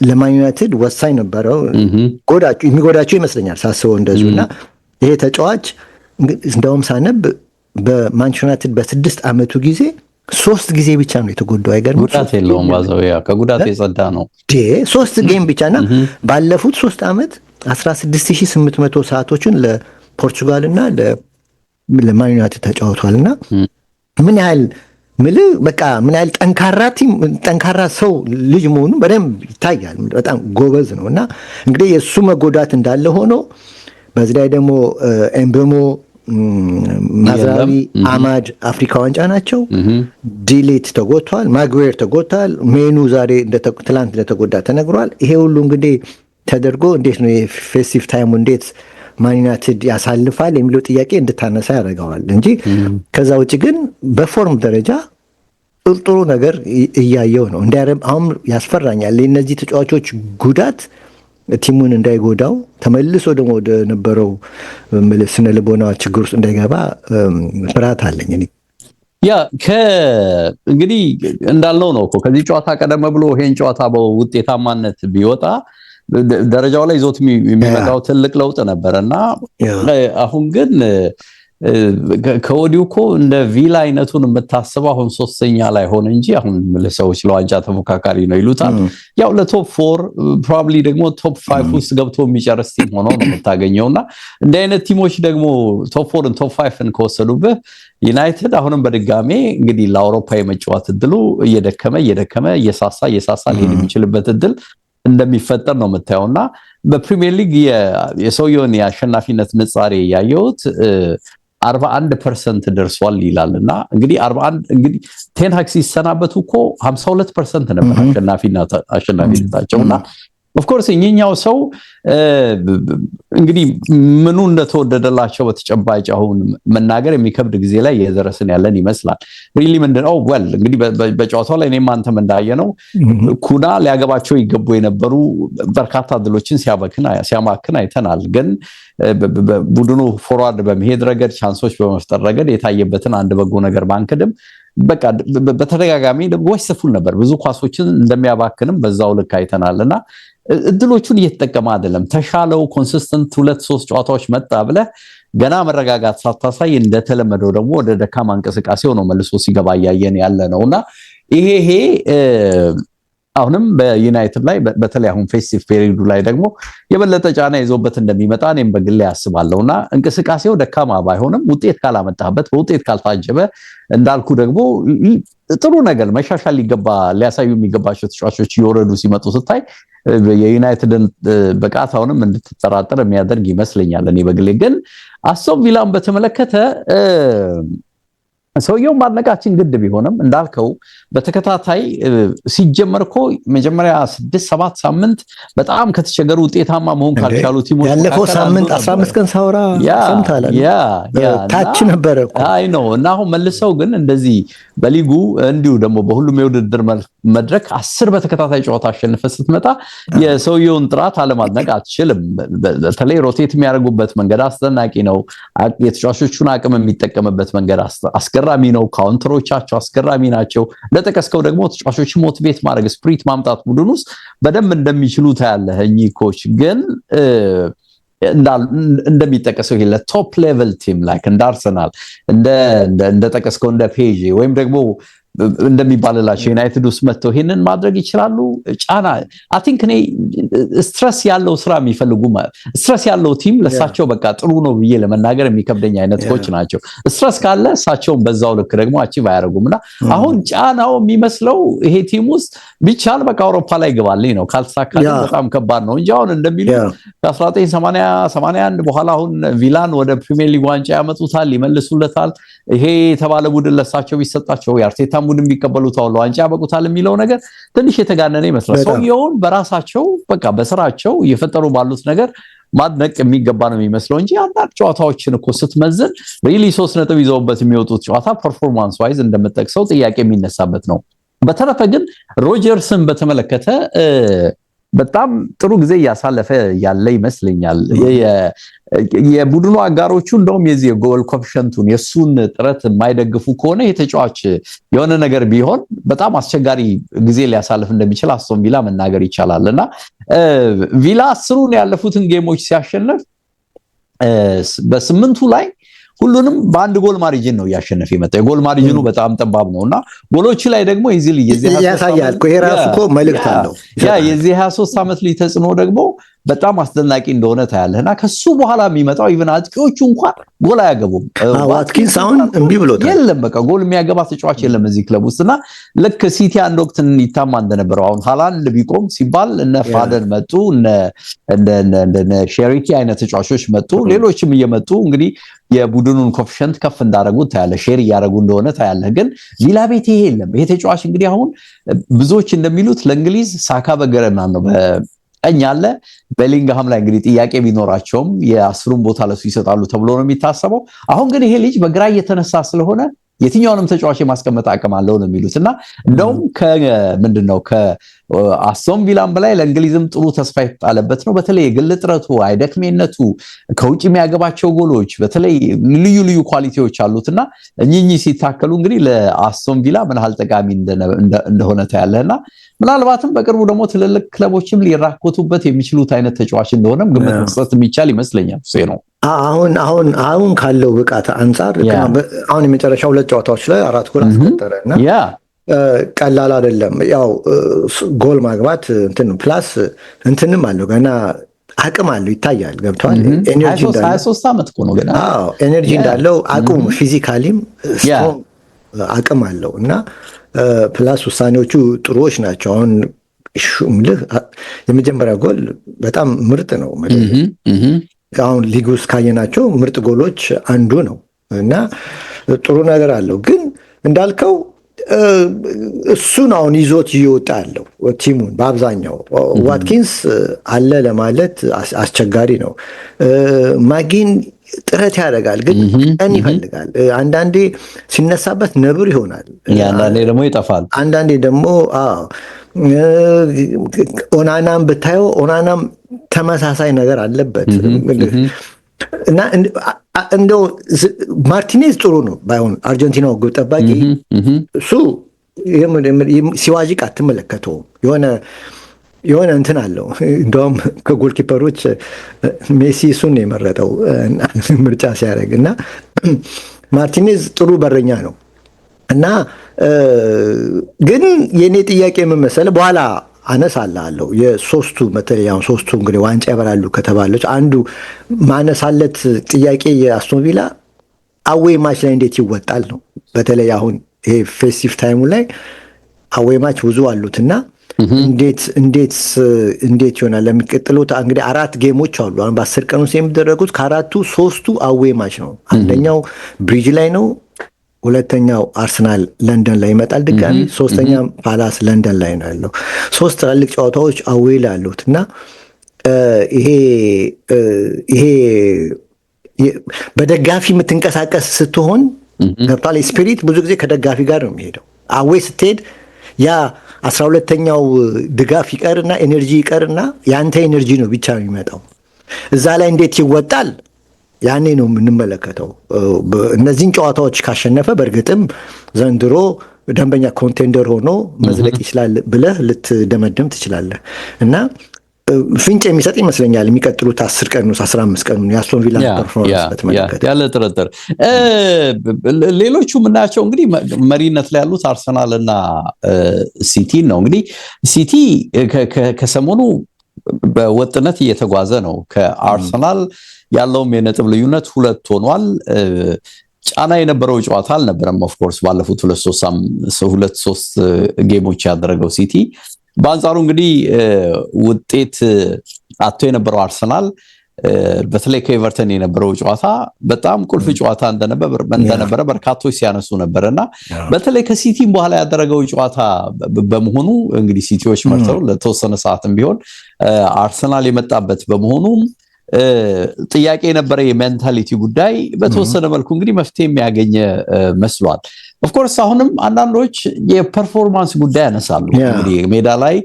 ለማን ዩናይትድ ወሳኝ ነበረው። የሚጎዳቸው ይመስለኛል ሳስበው እንደዚሁ እና ይሄ ተጫዋች እንደውም ሳነብ በማንቸስተር ዩናይትድ በ6 ዓመቱ ጊዜ 3 ጊዜ ብቻ ነው የተጎዳው። አይገርም? ጉዳት የለውም ባዛው ከጉዳት የጸዳ ነው። 3 ጌም ብቻና ባለፉት 3 ዓመት 16800 ሰዓቶችን ለፖርቹጋል እና ለማን ዩናይትድ ተጫውቷልና ምን ያህል በቃ ምን ያህል ጠንካራ ሰው ልጅ መሆኑ በደንብ ይታያል። በጣም ጎበዝ ነው እና እንግዲህ የእሱ መጎዳት እንዳለ ሆኖ በዚህ ላይ ደግሞ ኤምቤሞ፣ ማዝራዊ፣ አማድ አፍሪካ ዋንጫ ናቸው። ዲሌት ተጎድቷል፣ ማግዌር ተጎድቷል፣ ሜኑ ዛሬ ትላንት እንደተጎዳ ተነግሯል። ይሄ ሁሉ እንግዲህ ተደርጎ እንዴት ነው የፌስቲቭ ታይሙ እንዴት ማን ዩናይትድ ያሳልፋል የሚለው ጥያቄ እንድታነሳ ያደርገዋል እንጂ ከዛ ውጭ ግን በፎርም ደረጃ ጥሩ ነገር እያየው ነው። አሁን ያስፈራኛል የእነዚህ ተጫዋቾች ጉዳት ቲሙን እንዳይጎዳው ተመልሶ ደግሞ ወደ ነበረው ስነ ልቦና ችግር ውስጥ እንዳይገባ ፍርሃት አለኝ። እንግዲህ እንዳልነው ነው እኮ ከዚህ ጨዋታ ቀደም ብሎ ይሄን ጨዋታ በውጤታማነት ቢወጣ ደረጃው ላይ ይዞት የሚመጣው ትልቅ ለውጥ ነበርና አሁን ግን ከወዲሁ እኮ እንደ ቪላ አይነቱን የምታስበው አሁን 3ኛ ላይ ሆነ እንጂ አሁን ለሰዎች ለዋንጫ ተፎካካሪ ነው ይሉታል። ያው ለቶፕ 4 ፕሮባብሊ ደግሞ ቶፕ 5 ውስጥ ገብቶ የሚጨርስ ቲም ሆኖ ነው የምታገኘውና እንደ አይነት ቲሞች ደግሞ ቶፕ 4 ቶፕ 5ን ከወሰዱብህ ዩናይትድ አሁንም በድጋሜ እንግዲህ ለአውሮፓ የመጫወት እድሉ እየደከመ እየሳሳ ሊሄድ የሚችልበት እድል እንደሚፈጠር ነው የምታየውና በፕሪሚየር ሊግ የሰውየውን የአሸናፊነት ንጻሬ ያየሁት 41% ደርሷል ይላልና እንግዲህ 41 እንግዲህ ቴን ሃግ ሲሰናበቱ እኮ 52% ነበር አሸናፊነታቸውና ኦፍ ኮርስ እኛው ሰው እንግዲህ ምኑ እንደተወደደላቸው በተጨባጭ አሁን መናገር የሚከብድ ጊዜ ላይ የደረስን ያለን ይመስላል። ሪሊ ምንድነው ወል እንግዲህ በጨዋታው ላይ እኔም አንተም እንዳየነው ኩና ሊያገባቸው ይገቡ የነበሩ በርካታ ድሎችን ሲያማክን አይተናል። ግን ቡድኑ ፎርዋርድ በመሄድ ረገድ ቻንሶች በመፍጠር ረገድ የታየበትን አንድ በጎ ነገር ባንክድም በቃ በተደጋጋሚ ወይስፉል ነበር። ብዙ ኳሶችን እንደሚያባክንም በዛው ልክ አይተናልና እድሎቹን እየተጠቀመ አይደለም። ተሻለው ኮንሲስተንት 2-3 ጨዋታዎች መጣ ብለ ገና መረጋጋት ሳታሳይ እንደተለመደው ደግሞ ወደ ደካማ እንቅስቃሴው ነው መልሶ ሲገባ ያያየን ያለ ነውና ይሄ አሁንም በዩናይትድ ላይ በተለይ አሁን ፌስቲቭ ፔሪዱ ላይ ደግሞ የበለጠ ጫና ይዞበት እንደሚመጣ እኔም በግሌ ያስባለሁና እንቅስቃሴው ደካማ ባይሆንም ውጤት ካላመጣበት በውጤት ካልታጀበ እንዳልኩ ደግሞ ጥሩ ነገር መሻሻል ሊያሳዩ የሚገባቸው ተጫዋቾች እየወረዱ ሲመጡ ስታይ የዩናይትድን ብቃት አሁንም እንድትጠራጠር የሚያደርግ ይመስለኛል። እኔ በግሌ ግን አስቶን ቪላን በተመለከተ ሰውየው ማድነቃችን ግድ ቢሆንም እንዳልከው በተከታታይ ሲጀመርኮ መጀመሪያ 6-7 ሳምንት በጣም ከተቸገሩ ውጤታማ መሆን ካልቻሉ ቲሞች ያለፈው ሳምንት 15 ቀን ሳውራ ሰምታለ ታች ነበር እኮ አይ ነው እና አሁን መልሰው ግን እንደዚህ በሊጉ እንዲሁ ደግሞ በሁሉም የውድድር መድረክ 10 በተከታታይ ጨዋታ አሸንፈ ስትመጣ የሰውየውን ጥራት አለማድነቅ አትችልም። በተለይ ሮቴት የሚያደርጉበት መንገድ አስደናቂ ነው። የተጫዋቾቹን አቅም የሚጠቀምበት መንገድ አስገራሚ ነው። ካውንተሮቻቸው አስገራሚ ናቸው። ለተቀስከው ደግሞ ተጫዋቾች ሞቲቬት ማድረግ ስፕሪት ማምጣት ቡድን ውስጥ በደንብ እንደሚችሉ ታያለህ። እኚህ ኮች ግን እንደሚጠቀሰው ይሄ ለቶፕ ሌቨል ቲም ላይክ እንደ አርሰናል እንደ ተቀስከው እንደ ፔጅ ወይም ደግሞ እንደሚባልላቸው ዩናይትድ ውስጥ መጥተው ይሄንን ማድረግ ይችላሉ። ጫና አይ ቲንክ እኔ ስትረስ ያለው ስራ የሚፈልጉ ስትረስ ያለው ቲም ለሳቸው በቃ ጥሩ ነው ብዬ ለመናገር የሚከብደኝ አይነት ኮች ናቸው። ስትረስ ካለ እሳቸውን በዛው ልክ ደግሞ አቺቭ አያደርጉምና አሁን ጫናው የሚመስለው ይሄ ቲም ውስጥ ቢቻል በቃ አውሮፓ ላይ ይገባልኝ ነው። ካልተሳካለ በጣም ከባድ ነው እንጂ አሁን እንደሚሉ ከ1981 በኋላ አሁን ቪላን ወደ ፕሪሚየር ሊግ ዋንጫ ያመጡታል፣ ይመልሱለታል። ይሄ የተባለ ቡድን ለሳቸው ቢሰጣቸው የአርቴታ ቡድን ቢቀበሉት አሁን ዋንጫ ያበቁታል የሚለው ነገር ትንሽ የተጋነነ ይመስላል። ሰውየውን በራሳቸው በቃ በስራቸው እየፈጠሩ ባሉት ነገር ማድነቅ የሚገባ ነው የሚመስለው እንጂ አንዳንድ ጨዋታዎችን እኮ ስትመዝን ሪሊ 3 ነጥብ ይዘውበት የሚወጡት ጨዋታ ፐርፎርማንስ ዋይዝ እንደምጠቅሰው ጥያቄ የሚነሳበት ነው። በተረፈ ግን ሮጀርስን በተመለከተ በጣም ጥሩ ጊዜ ያሳለፈ ያለ ይመስለኛል። የቡድኑ አጋሮቹ እንደውም የዚህ የጎል ኮኤፊሽንቱን የሱን ጥረት የማይደግፉ ከሆነ የተጫዋች የሆነ ነገር ቢሆን በጣም አስቸጋሪ ጊዜ ሊያሳልፍ እንደሚችል አስቶን ቪላ መናገር ይቻላልና ቪላ 10ን ያለፉትን ጌሞች ሲያሸንፍ በ8ቱ ላይ ሁሉንም በአንድ ጎል ማርጂን ነው ያሸነፈ የመጣው። የጎል ማርጂኑ በጣም ጠባብ ነውና ጎሎች ላይ ደግሞ ኢዚሊ ያሳያል እኮ የራሱ እኮ መልእክት አለው። የዚህ 23 ዓመት ልጅ ተጽዕኖ ደግሞ በጣም አስደናቂ እንደሆነ ታያለህና ከሱ በኋላ የሚመጣው ኢቭን አጥቂዎቹ እንኳን ጎል አያገቡም። ዋትኪንስ አሁን እምቢ ብሎታል። የለም በቃ ጎል የሚያገባ ተጫዋች የለም እዚህ ክለብ ውስጥና ልክ ሲቲ አንድ ወቅት ይታማ እንደነበረው አሁን ሃላንድ ቢቆም ሲባል እነ ፋደን መጡ፣ እነ ሼሪኪ አይነት ተጫዋቾች መጡ፣ ሌሎችም እየመጡ እንግዲህ የቡድኑን ኮኤፊሽንት ከፍ እንዳደረጉት ታያለህ፣ ሼር እያደረጉ እንደሆነ ታያለህ። ግን ቪላ ቤት ይሄ የለም። ይሄ ተጫዋች እንግዲህ አሁን ብዙዎች እንደሚሉት ለእንግሊዝ ሳካ በገረማ ነው ቀኝ አለ። ቤሊንግሃም ላይ እንግዲህ ጥያቄ ቢኖራቸውም የ10ሩን ቦታ ለሱ ይሰጣሉ ተብሎ ነው የሚታሰበው። አሁን ግን ይሄ ልጅ በግራ እየተነሳ ስለሆነ የትኛውንም ተጫዋች የማስቀመጥ አቅም አለው ነው የሚሉት እና እንደውም ምንድነው ከአስቶን ቪላን በላይ ለእንግሊዝም ጥሩ ተስፋ የተጣለበት ነው። በተለይ የግል ጥረቱ፣ አይደክሜነቱ፣ ከውጭ የሚያገባቸው ጎሎች በተለይ ልዩ ልዩ ኳሊቲዎች አሉትና እኚህ ሲታከሉ እንግዲህ ለአስቶን ቪላ ምን ያህል ጠቃሚ እንደሆነ ታያለህና ምናልባትም በቅርቡ ደግሞ ትልልቅ ክለቦችም ሊራኮቱበት የሚችሉት አይነት ተጫዋች እንደሆነም ግምት መስጠት የሚቻል ይመስለኛል። ነው አሁን ካለው ብቃት አንፃር አሁን የመጨረሻው 2 ጨዋታዎች ላይ 4 ጎል አስቆጠረና ቀላል አይደለም። ያው ጎል ማግባት እንትን ፕላስ እንትንም አለው ገና አቅም አለው ይታያል። ገብቷል። ኤነርጂ እንዳለው 23 ዓመት እኮ ነው ገና። ኤነርጂ እንዳለው አቅሙ ፊዚካሊም ስትሮንግ አቅም አለው እና ፕላስ ውሳኔዎቹ ጥሩዎች ናቸው። አሁን ሹምልህ የመጀመሪያ ጎል በጣም ምርጥ ነው። አሁን ሊግ ውስጥ ካየናቸው ምርጥ ጎሎች አንዱ ነው እና ጥሩ ነገር አለው። ግን እንዳልከው እሱን አሁን ይዞት እየወጣ ያለው ቲሙን በአብዛኛው ዋትኪንስ አለ ለማለት አስቸጋሪ ነው። ማጊን ጥረት ያደርጋል፣ ግን ቀን ይፈልጋል። አንዳንዴ ሲነሳበት ነብር ይሆናል፣ አንዳንዴ ደግሞ ይጠፋል። አንዳንዴ ደግሞ ኦናናም ብታየው ኦናናም ተመሳሳይ ነገር አለበት እና እንደው ማርቲኔዝ ጥሩ ነው ባይሆን አርጀንቲናው ግብ ጠባቂ እሱ ሲዋዥቅ አትመለከተውም። የሆነ እንትን አለው። እንደውም ከጎል ኪፐሮች ሜሲ እሱን የመረጠው ምርጫ ሲያደርግ እና ማርቲኔዝ ጥሩ በረኛ ነው እና ግን የኔ ጥያቄ ምን መሰለህ፣ በኋላ አነሳለሁ የሶስቱ በተለይ አሁን ሶስቱ እንግዲህ ዋንጫ ይበላሉ ከተባለች አንዱ ማነሳለት ጥያቄ የአስቶን ቪላ አዌይ ማች ላይ እንዴት ይወጣል ነው። በተለይ አሁን ይሄ ፌስቲቭ ታይሙ ላይ አዌይ ማች ብዙ አሉትና እንዴት ይሆናል ለሚቀጥሉት እንግዲህ 4 ጌሞች አሉ አሁን በ10 ቀን ውስጥ የሚደረጉት። ከአራቱ 3ቱ አዌይ ማች ነው። አንደኛው ብሪጅ ላይ ነው፣ ሁለተኛው አርሰናል ለንደን ላይ ይመጣል ድጋሚ፣ ሶስተኛ ፓላስ ለንደን ላይ ነው ያለው። 3 ትላልቅ ጨዋታዎች አዌይ ላይ አሉት እና ይሄ በደጋፊ የምትንቀሳቀስ ስትሆን ገብቷል። ስፒሪት ብዙ ጊዜ ከደጋፊ ጋር ነው የሚሄደው። አዌይ ስትሄድ ያ 12ኛው ድጋፍ ይቀርና ኤነርጂ ይቀርና ያንተ ኤነርጂ ነው ብቻ የሚመጣው። እዛ ላይ እንዴት ይወጣል ያኔ ነው የምንመለከተው። እነዚህን ጨዋታዎች ካሸነፈ በእርግጥም ዘንድሮ ደንበኛ ኮንቴንደር ሆኖ መዝለቅ ይችላል ብለህ ልትደመድም ትችላለህ እና ፍንጭ የሚሰጥ ይመስለኛል የሚቀጥሉት 10 ቀን 15 ቀን የአስቶን ቪላ ፐርፎርማንስ በተመለከተ ያለ ጥርጥር። ሌሎቹ የምናያቸው እንግዲህ መሪነት ላይ ያሉት አርሰናል እና ሲቲ ነው። እንግዲህ ሲቲ ከሰሞኑ በወጥነት እየተጓዘ ነው። ከአርሰናል ያለውም የነጥብ ልዩነት 2 ሆኗል። ጫና የነበረው ጨዋታ አልነበረም። ኦፍኮርስ ባለፉት 2-3 ጌሞች ያደረገው ሲቲ በአንጻሩ እንግዲህ ውጤት አጥቶ የነበረው አርሰናል በተለይ ከኤቨርተን የነበረው ጨዋታ በጣም ቁልፍ ጨዋታ እንደነበረ በርካቶች ሲያነሱ ነበርና በተለይ ከሲቲም በኋላ ያደረገው ጨዋታ በመሆኑ እንግዲህ ሲቲዎች መርተው ለተወሰነ ሰዓትም ቢሆን አርሰናል የመጣበት በመሆኑ ጥያቄ የነበረ የሜንታሊቲ ጉዳይ በተወሰነ መልኩ እንግዲህ መፍትሄ የሚያገኝ መስሏል። ኦፍኮርስ አሁንም አንዳንዶች የፐርፎርማንስ ጉዳይ ያነሳሉ። እንግዲህ ሜዳ ላይ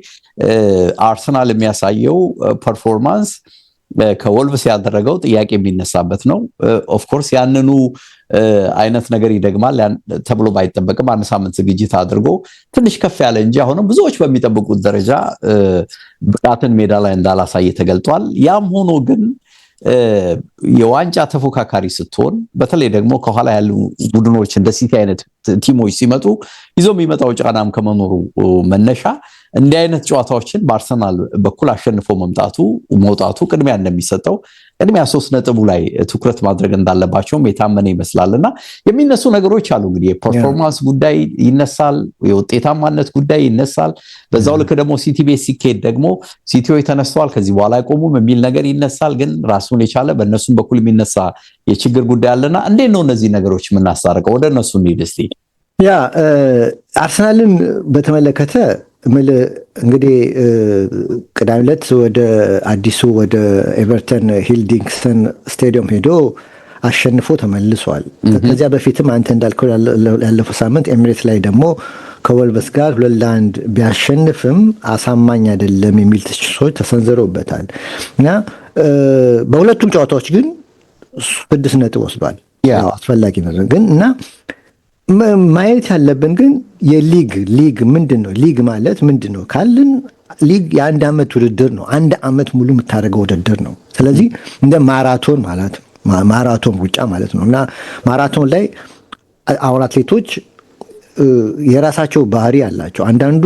አርሰናል የሚያሳየው ፐርፎርማንስ ከወልቭስ ያደረገው ጥያቄ የሚነሳበት ነው። ኦፍኮርስ ያንኑ አይነት ነገር ይደግማል ተብሎ ባይጠበቅም 1 ሳምንት ዝግጅት አድርጎ ትንሽ ከፍ ያለ እንጂ አሁንም ብዙዎች በሚጠብቁት ደረጃ ብቃትን ሜዳ ላይ እንዳላሳየ ተገልጧል። ያም ሆኖ ግን የዋንጫ ተፎካካሪ ስትሆን በተለይ ደግሞ ከኋላ ያሉ ቡድኖች እንደ ሲቲ አይነት ቲሞች ሲመጡ ይዞ የሚመጣው ጫናም ከመኖሩ መነሻ እንዲህ አይነት ጨዋታዎችን በአርሰናል በኩል አሸንፎ መውጣቱ ቅድሚያ እንደሚሰጠው ቅድሚያ 3 ነጥቡ ላይ ትኩረት ማድረግ እንዳለባቸውም የታመነ ይመስላልና የሚነሱ ነገሮች አሉ። እንግዲህ የፐርፎርማንስ ጉዳይ ይነሳል፣ የውጤታማነት ጉዳይ ይነሳል። በዛው ልክ ደግሞ ሲቲ ቤት ሲኬድ ደግሞ ሲቲዎች ተነስተዋል ከዚህ በኋላ አይቆሙም የሚል ነገር ይነሳል። ግን ራሱን የቻለ በእነሱም በኩል የሚነሳ የችግር ጉዳይ አለና እንዴት ነው እነዚህ ነገሮች የምናስታርቀው? ወደ እነሱ እንሂድ እስቲ። አርሰናልን በተመለከተ እንግዲህ ቅዳሜ ዕለት ወደ አዲሱ ወደ ኤቨርተን ሂልዲንግስተን ስቴዲየም ሄዶ አሸንፎ ተመልሷል። ከዚያ በፊትም አንተ እንዳልከው ያለፈው ሳምንት ኤሚሬትስ ላይ ደግሞ ከወልቭስ ጋር 2-1 ቢያሸንፍም አሳማኝ አይደለም የሚል ትችቶች ተሰንዝረውበታል እና በሁለቱም ጨዋታዎች ግን 6 ነጥብ ወስዷል። አስፈላጊ ነው ግን እና ማየት ያለብን ግን የሊግ ምንድነው? ሊግ ማለት ምንድነው ካልን ሊግ የ1 ዓመት ውድድር ነው። 1 ዓመት ሙሉ የምታደርገው ውድድር ነው። ስለዚህ እንደ ማራቶን ማለት ማራቶን ሩጫ ማለት ነው እና ማራቶን ላይ አሁን አትሌቶች የራሳቸው ባህሪ አላቸው። አንዳንዱ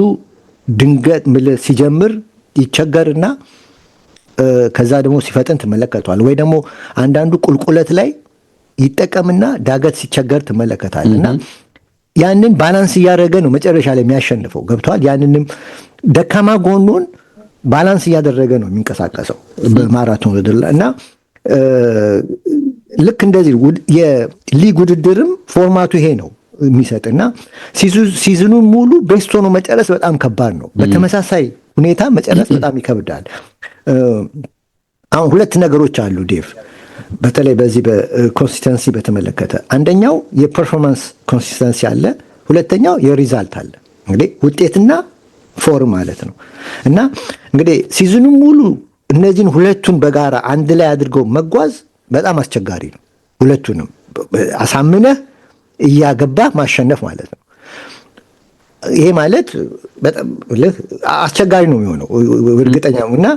ድንገት ሲጀምር ይቸገርና ከዛ ደግሞ ሲፈጥን ትመለከቷል። ወይ ደግሞ አንዳንዱ ቁልቁለት ላይ ይጠቀምና ዳገት ሲቸገር ትመለከታልና ያንን ባላንስ እያደረገ ነው መጨረሻ ላይ የሚያሸንፈው። ገብቷል። ያንንም ደካማ ጎኑን ባላንስ እያደረገ ነው የሚንቀሳቀሰው በማራቶን ውድድር እና ልክ እንደዚህ የሊግ ውድድርም ፎርማቱ ይሄ ነው። የሚሰጥና ሲዝኑን ሙሉ ቤስት ሆኖ መጨረስ በጣም ከባድ ነው። በተመሳሳይ ሁኔታ መጨረስ በጣም ይከብዳል። አሁን ሁለት ነገሮች አሉ ዴቭ፣ በተለይ በዚህ በኮንሲስተንሲ በተመለከተ አንደኛው የፐርፎርማንስ ኮንሲስተንሲ አለ፣ ሁለተኛው የሪዛልት አለ። እንግዲህ ውጤትና ፎርም ማለት ነው። እና እንግዲህ ሲዝኑን ሙሉ እነዚህን ሁለቱን በጋራ አንድ ላይ አድርገው መጓዝ በጣም አስቸጋሪ ነው። ሁለቱንም አሳምነህ እያገባ ማሸነፍ ማለት ነው። ይሄ ማለት በጣም አስቸጋሪ ነው የሚሆነው እርግጠኛ ነው። እና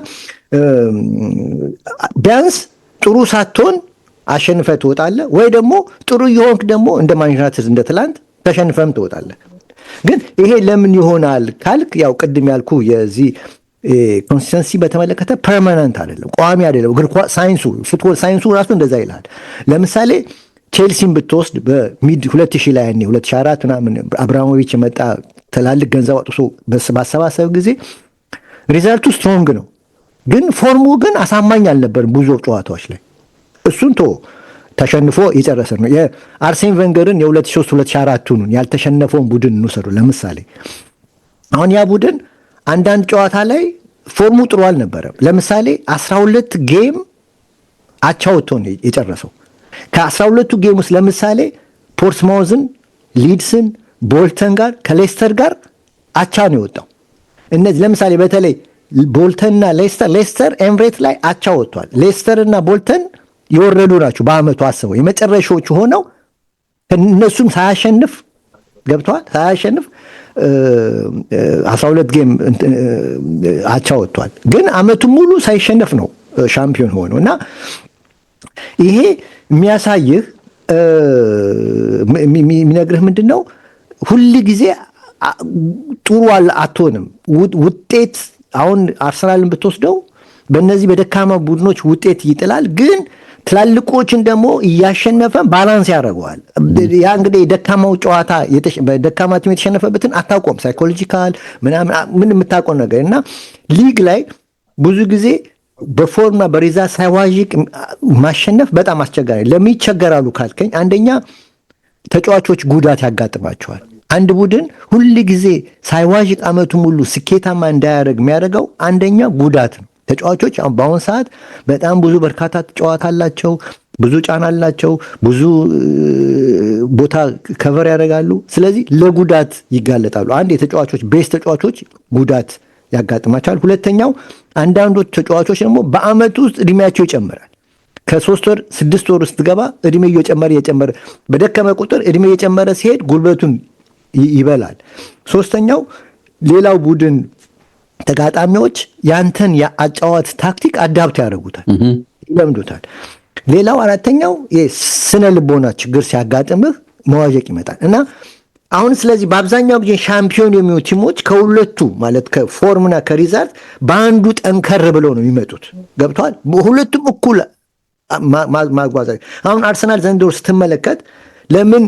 ቢያንስ ጥሩ ሳትሆን አሸንፈህ ትወጣለህ፣ ወይ ደግሞ ጥሩ የሆንክ ደግሞ እንደ ማንሸራተት እንደ ትላንት ተሸንፈህም ትወጣለህ። ግን ይሄ ለምን ይሆናል ካልክ ያው ቅድም ያልኩ የዚህ ኮንሲስተንሲ በተመለከተ ፐርማነንት አይደለም፣ ቋሚ አይደለም። እግር ኳስ ሳይንሱ ፉትቦል ሳይንሱ ራሱ እንደዛ ይላል። ለምሳሌ ቼልሲን ብትወስድ በሚድ 2000 ላይ 2004 ምናምን አብራሞቪች የመጣ ትላልቅ ገንዘብ አውጥቶ ባሰባሰብ ጊዜ ሪዛልቱ ስትሮንግ ነው፣ ግን ፎርሙ ግን አሳማኝ አልነበርም ብዙ ጨዋታዎች ላይ። እሱን ተሸንፎ የጨረሰ ነው። የአርሴን ቬንገርን የ2003-2004ቱን ያልተሸነፈውን ቡድን እንውሰዱ ለምሳሌ። አሁን ያ ቡድን አንዳንድ ጨዋታ ላይ ፎርሙ ጥሩ አልነበረም። ለምሳሌ 12 ጌም አቻ ወጥቶ ነው የጨረሰው። ከ12ቱ ጌም ውስጥ ለምሳሌ ፖርትስማውዝን፣ ሊድስን፣ ቦልተን ጋር ከሌስተር ጋር አቻ ነው የወጣው። እነዚህ ለምሳሌ በተለይ ቦልተንና ሌስተር ኤምሬት ላይ አቻ ወጥቷል። ሌስተርና ቦልተን የወረዱ ናቸው በአመቱ አስበው የመጨረሻዎቹ ሆነው እነሱም ሳያሸንፍ ገብተዋል። ሳያሸንፍ 12 ጌም አቻ ወጥቷል። ግን አመቱን ሙሉ ሳይሸነፍ ነው ሻምፒዮን ሆነው እና ይሄ የሚያሳይህ የሚነግርህ ምንድን ነው? ሁል ጊዜ ጥሩ አትሆንም። ውጤት አሁን አርሰናልን ብትወስደው በእነዚህ በደካማ ቡድኖች ውጤት ይጥላል፣ ግን ትላልቆችን ደግሞ እያሸነፈ ባላንስ ያደርገዋል። ያ እንግዲህ የደካማው ጨዋታ በደካማ ቲም የተሸነፈበትን አታውቆም። ሳይኮሎጂካል ምን የምታውቀው ነገር እና ሊግ ላይ ብዙ ጊዜ በፎርምና በሪዛልት ሳይዋዥቅ ማሸነፍ በጣም አስቸጋሪ። ለምን ይቸገራሉ ካልከኝ፣ አንደኛ ተጫዋቾች ጉዳት ያጋጥማቸዋል። አንድ ቡድን ሁል ጊዜ ሳይዋዥቅ አመቱ ሙሉ ስኬታማ እንዳያደርግ የሚያደርገው አንደኛ ጉዳት ነው። ተጫዋቾች በአሁን ሰዓት በጣም ብዙ በርካታ ጨዋታ አላቸው፣ ብዙ ጫና አላቸው፣ ብዙ ቦታ ከቨር ያደርጋሉ። ስለዚህ ለጉዳት ይጋለጣሉ። አንድ የተጫዋቾች ቤስ ተጫዋቾች ጉዳት ያጋጥማቸዋል። ሁለተኛው አንዳንዶች ተጫዋቾች ደግሞ በአመቱ ውስጥ እድሜያቸው ይጨምራል። ከ3 ወር 6 ወር ውስጥ ገባ እድሜ እየጨመረ በደከመ ቁጥር እድሜ እየጨመረ ሲሄድ ጉልበቱን ይበላል። ሶስተኛው ሌላው ቡድን ተጋጣሚዎች ያንተን የአጫዋት ታክቲክ አዳፕት ያደርጉታል፣ ይለምዱታል። ሌላው አራተኛው የስነ ልቦና ችግር ሲያጋጥምህ መዋዠቅ ይመጣል እና አሁን ስለዚህ በአብዛኛው ጊዜ ሻምፒዮን የሚሆኑ ቲሞች ከሁለቱ ማለት ከፎርምና ከሪዛልት በአንዱ ጠንከር ብለው ነው የሚመጡት። ገብተዋል። ሁለቱም እኩል ማጓዛ። አሁን አርሰናል ዘንድሮ ስትመለከት ለምን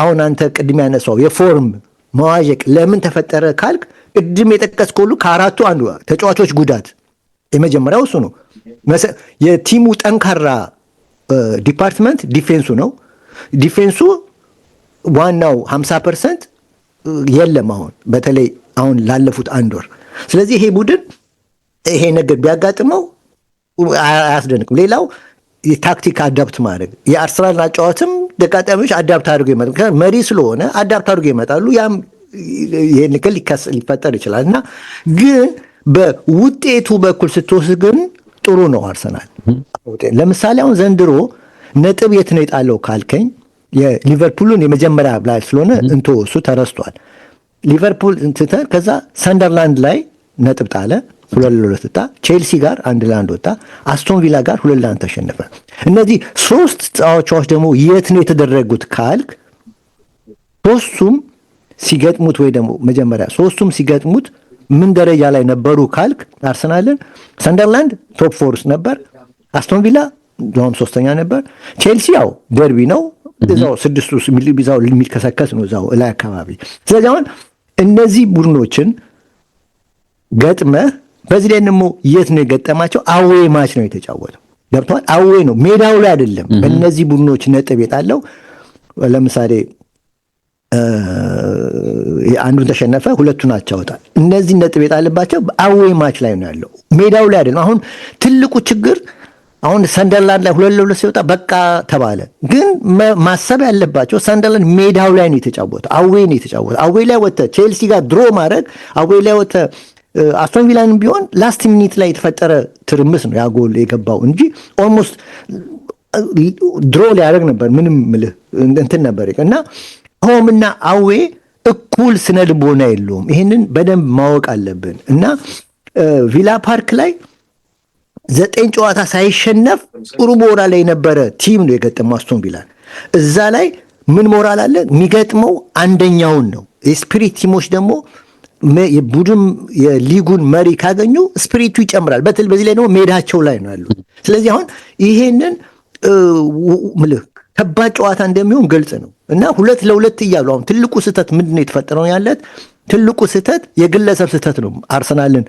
አሁን አንተ ቅድም ያነሳው የፎርም መዋዠቅ ለምን ተፈጠረ ካልክ ቅድም የጠቀስከው ሁሉ ከአራቱ አንዱ ተጫዋቾች ጉዳት የመጀመሪያው እሱ ነው። የቲሙ ጠንካራ ዲፓርትመንት ዲፌንሱ ነው። ዲፌንሱ ዋናው 50% የለም አሁን በተለይ አሁን ላለፉት አንድ ወር። ስለዚህ ይሄ ቡድን ይሄ ነገር ቢያጋጥመው አያስደንቅም። ሌላው የታክቲክ አዳፕት ማድረግ የአርሰናል አጫዋትም ተጋጣሚዎች አዳፕት አድርገው ይመጣሉ። መሪ ስለሆነ አዳፕት አድርገው ይመጣሉ። ያም ይሄን ንክል ሊፈጠር ይችላል እና ግን በውጤቱ በኩል ስትወስድ ግን ጥሩ ነው አርሰናል። ለምሳሌ አሁን ዘንድሮ ነጥብ የት ነው የጣለው ካልከኝ የሊቨርፑልን የመጀመሪያ ላይ ስለሆነ እሱ ተረስቷል። ሊቨርፑል እንትተህ ከዛ ሰንደርላንድ ላይ ነጥብ ጣለ 2-2 ወጣ። ቼልሲ ጋር 1-1 ወጣ። አስቶን ቪላ ጋር 2-1 ተሸነፈ። እነዚህ 3 ጨዋታዎች ደግሞ የት ነው የተደረጉት ካልክ ሶስቱም ሲገጥሙት ወይ ደግሞ መጀመሪያ ሶስቱም ሲገጥሙት ምን ደረጃ ላይ ነበሩ ካልክ አርሰናልን ሰንደርላንድ ቶፕ 4 ውስጥ ነበር። አስቶን ቪላ ዶም 3ኛ ነበር። ቼልሲ ያው ደርቢ ነው እዛው 6 ውስጥ የሚከሰከስ ነው እዛው ላይ አካባቢ። ስለዚህ አሁን እነዚህ ቡድኖችን ገጥመህ በዚህ ላይ ደግሞ የት ነው የገጠማቸው? አዌ ማች ነው የተጫወተው። ገብቷል። አዌ ነው ሜዳው ላይ አይደለም። እነዚህ ቡድኖች ነጥብ የጣለው ለምሳሌ አንዱን ተሸነፈ፣ ሁለቱን አቻ ወጣ። እነዚህ ነጥብ የጣለባቸው አዌይ ማች ላይ ነው ያለው፣ ሜዳው ላይ አይደለም። አሁን ትልቁ ችግር አሁን ሰንደርላንድ ላይ 2-2 ሲወጣ በቃ ተባለ። ግን ማሰብ ያለባቸው ሰንደርላንድ ሜዳው ላይ ነው የተጫወተው፣ አዌይ ነው የተጫወተው። አዌይ ላይ ወጥተ ቼልሲ ጋር ድሮ ማድረግ፣ አዌይ ላይ ወጥተ አስቶን ቪላን ቢሆን ላስት ሚኒት ላይ የተፈጠረ ትርምስ ነው ያ ጎል የገባው እንጂ ኦልሞስት ድሮ ሊያደርግ ነበር። ምንም ምልህ እንትን ነበር እና ሆም እና አዌ እኩል ስነ ልቦና የለውም። ይህንን በደንብ ማወቅ አለብን እና ቪላ ፓርክ ላይ 9 ጨዋታ ሳይሸነፍ ጥሩ ሞራል ላይ የነበረ ቲም ነው የገጠመው አስቶን ቪላን። እዛ ላይ ምን ሞራል አለ? የሚገጥመው አንደኛውን ነው። የስፒሪት ቲሞች ደግሞ የቡድን የሊጉን መሪ ካገኙ ስፒሪቱ ይጨምራል። በዚህ ላይ ደግሞ ሜዳቸው ላይ ነው ያሉት። ስለዚህ አሁን ይሄንን ምልህ ከባድ ጨዋታ እንደሚሆን ግልጽ ነው እና 2-2 እያሉ አሁን ትልቁ ስህተት ምንድን ነው የተፈጠረው? ያለት ትልቁ ስህተት የግለሰብ ስህተት ነው አርሰናልን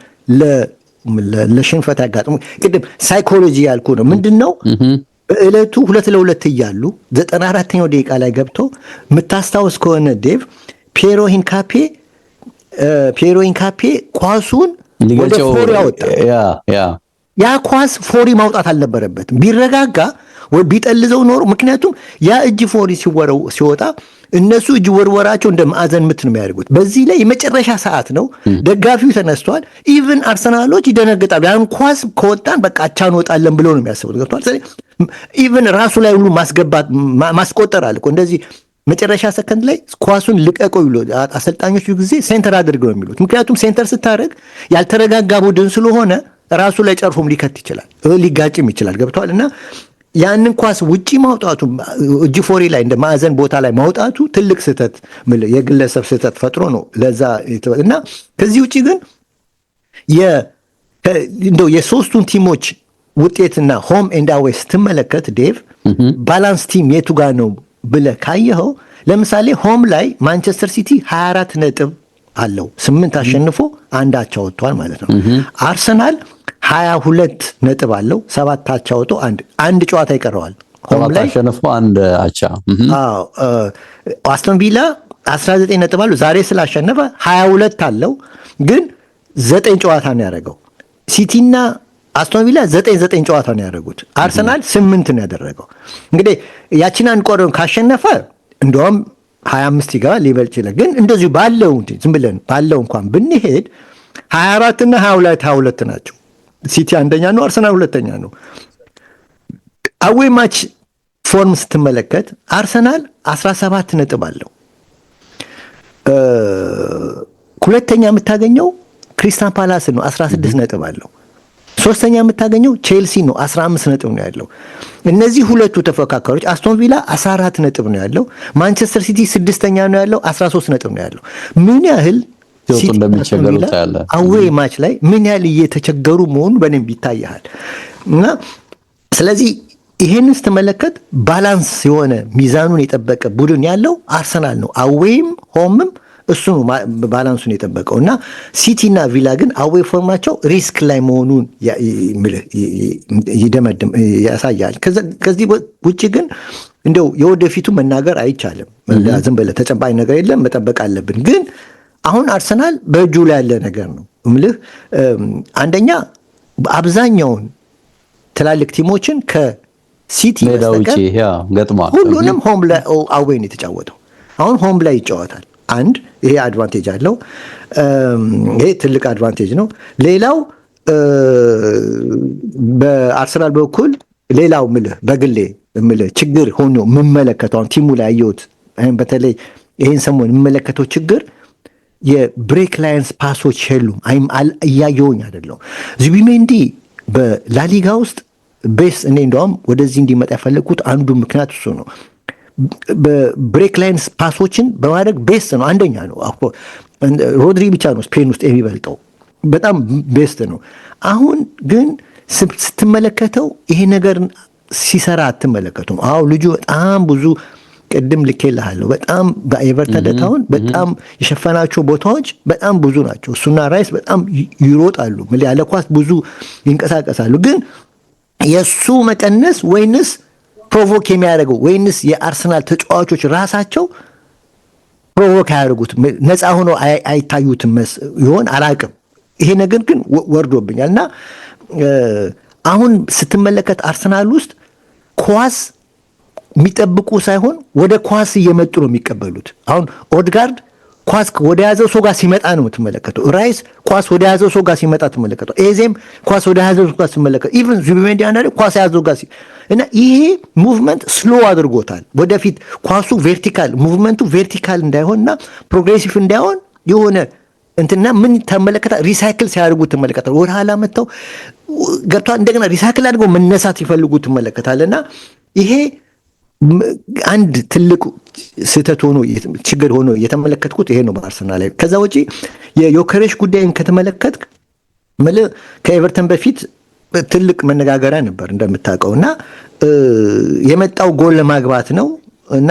ለሽንፈት ያጋጥሙ። ቅድም ሳይኮሎጂ ያልኩ ነው። ምንድን ነው በዕለቱ 2-2 እያሉ 94ኛው ደቂቃ ላይ ገብቶ የምታስታውስ ከሆነ ዴቭ ፒየሮ ኢንካፔ ኳሱን ወደ ፎሪ ያወጣ። ያ ኳስ ፎሪ ማውጣት አልነበረበትም። ቢረጋጋ ወይ ቢጠልዘው ኖሮ፣ ምክንያቱም ያ እጅ ፎሪ ሲወጣ እነሱ እጅ ወርወራቸው እንደ ማዕዘን ምት ነው የሚያደርጉት። በዚህ ላይ የመጨረሻ ሰዓት ነው፣ ደጋፊው ተነስቷል። ኢቭን አርሰናሎች ይደነግጣሉ። ያን ኳስ ከወጣን በቃ አቻ እንወጣለን ብለው ነው የሚያስቡት። ገብቷል። ስለዚህ ኢቭን ራሱ ላይ ሁሉ ማስቆጠር አለ እኮ እንደዚህ መጨረሻ ሰከንድ ላይ ኳሱን ልቀቀው ይሉ አሰልጣኞቹ ጊዜ ሴንተር አድርገው የሚሉት። ምክንያቱም ሴንተር ስታደርግ ያልተረጋጋ ቡድን ስለሆነ ራሱ ላይ ጨርፎም ሊከት ይችላል፣ ሊጋጭም ይችላል። ገብቷል። እና ያንን ኳስ ውጪ ማውጣቱ እጅ ፎሪ ላይ እንደ ማዕዘን ቦታ ላይ ማውጣቱ ትልቅ ስህተት፣ የግለሰብ ስህተት ፈጥሮ ነው ለዛ። እና ከዚህ ውጪ ግን እንደው የሶስቱን ቲሞች ውጤትና ሆም ኤንድ አዌይ ስትመለከት ዴቭ ባላንስ ቲም የቱ ጋር ነው ብለህ ካየኸው፣ ለምሳሌ ሆም ላይ ማንቸስተር ሲቲ 24 ነጥብ አለው፣ 8 አሸንፎ 1 አቻ ወጥቷል ማለት ነው። አርሰናል 22 ነጥብ አለው፣ 7 አቻ ወጥቶ አንድ ጨዋታ ይቀረዋል። ሆም ላይ አሸንፎ 1 አቻ። አስቶን ቪላ 19 ነጥብ አለው፣ ዛሬ ስላሸነፈ 22 አለው፣ ግን 9 ጨዋታ ነው ያደረገው። ሲቲና አስቶን ቪላ 9 ጨዋታ ነው ያደረጉት። አርሰናል 8 ነው ያደረገው። እንግዲህ ያቺን አንቆረን ካሸነፈ እንደውም 25 ይገባል፣ ሊበልጥ ይችላል። ግን እንደዚሁ ባለው ዝም ብለን ባለው እንኳን ብንሄድ 24 እና 22 ናቸው። ሲቲ አንደኛ ነው፣ አርሰናል ሁለተኛ ነው። አዌይ ማች ፎርም ስትመለከት አርሰናል 17 ነጥብ አለው። ሁለተኛ የምታገኘው ክሪስታል ፓላስ ነው፣ 16 ነጥብ አለው። ሶስተኛ የምታገኘው ቼልሲ ነው፣ 15 ነጥብ ነው ያለው። እነዚህ ሁለቱ ተፎካካሪዎች አስቶን ቪላ 14 ነጥብ ነው ያለው። ማንቸስተር ሲቲ 6ኛ ነው ያለው፣ 13 ነጥብ ነው ያለው። ምን ያህል ሲቲ አዌይ ማች ላይ ምን ያህል እየተቸገሩ መሆኑ በደንብ ይታያል። እና ስለዚህ ይሄንን ስትመለከት ባላንስ የሆነ ሚዛኑን የጠበቀ ቡድን ያለው አርሰናል ነው። አዌይም ሆምም እሱ ነው ባላንሱን የጠበቀው። እና ሲቲ እና ቪላ ግን አዌይ ፎርማቸው ሪስክ ላይ መሆኑን ይደመድም ያሳያል። ከዚህ ውጭ ግን እንደው የወደፊቱ መናገር አይቻልም። ዝም ብለህ ተጨባጭ ነገር የለም፣ መጠበቅ አለብን። ግን አሁን አርሰናል በእጁ ላይ ያለ ነገር ነው እምልህ። አንደኛ አብዛኛውን ትላልቅ ቲሞችን ከሲቲ በስተቀር ሁሉንም ሆም ላይ አዌይ ነው የተጫወተው። አሁን ሆም ላይ ይጫወታል። ይሄ አድቫንቴጅ አለው። ይሄ ትልቅ አድቫንቴጅ ነው። ሌላው በአርሰናል በኩል ሌላው በግሌ ችግር ሆኖ የምመለከተው ቲሙ ላይ አየሁት። በተለይ ይህን ሰሞን የምመለከተው ችግር የብሬክ ላይንስ ፓሶች የሉም። እያየሁኝ አይደለም። ዙቢሜንዲ በላሊጋ ውስጥ ቤስ እኔ እንደውም ወደዚህ እንዲመጣ ያፈለግኩት አንዱ ምክንያት እሱ ነው። በብሬክ ላይንስ ፓሶችን በማድረግ ቤስት ነው፣ አንደኛ ነው። ሮድሪ ብቻ ነው ስፔን ውስጥ የሚበልጠው፣ በጣም ቤስት ነው። አሁን ግን ስትመለከተው ይሄ ነገር ሲሰራ አትመለከቱም። ልጁ በጣም ብዙ ቅድም ልኬልሃለሁ፣ በጣም በኤቨርተን ደታውን በጣም የሸፈናቸው ቦታዎች በጣም ብዙ ናቸው። እሱና ራይስ በጣም ይሮጣሉ፣ ያለ ኳስ ብዙ ይንቀሳቀሳሉ። ግን የእሱ መቀነስ ወይንስ ፕሮቮክ የሚያደርገው ወይንስ የአርሰናል ተጫዋቾች ራሳቸው ፕሮቮክ ያደርጉት ነፃ ሆኖ አይታዩትም ይሆን አላቅም። ይሄ ነገር ግን ወርዶብኛል እና አሁን ስትመለከት አርሰናል ውስጥ ኳስ የሚጠብቁ ሳይሆን ወደ ኳስ እየመጡ ነው የሚቀበሉት። አሁን ኦድጋርድ ኳስ ወደ ያዘው ሰው ጋር ሲመጣ ነው የምትመለከተው። ራይስ ኳስ ወደ ያዘው ሰው ጋር ሲመጣ ትመለከተው። ኤዜም ኳስ ወደ ያዘው ሰው ጋር ሲመለከተው። ኢቭን ዙቢሜንዲ አንዳንዴ ኳስ ያዘው ጋር እና ይሄ ሙቭመንት ስሎ አድርጎታል። ወደፊት ኳሱ ቨርቲካል ሙቭመንቱ ቨርቲካል እንዳይሆንና ፕሮግሬሲቭ እንዳይሆን የሆነ እንትና ምን ተመለከታ ሪሳይክል ሲያደርጉ ትመለከታል። ወደ ኋላ መጥተው ገብቷል እንደገና ሪሳይክል አድርገው መነሳት ይፈልጉ ትመለከታልና ይሄ አንድ ትልቅ ስህተት ሆኖ ችግር ሆኖ የተመለከትኩት ይሄ ነው በአርሰናል ላይ። ከዛ ውጪ የዮከሬሽ ጉዳይን ከተመለከትክ ከኤቨርተን በፊት ትልቅ መነጋገሪያ ነበር እንደምታውቀውና የመጣው ጎል ለማግባት ነው እና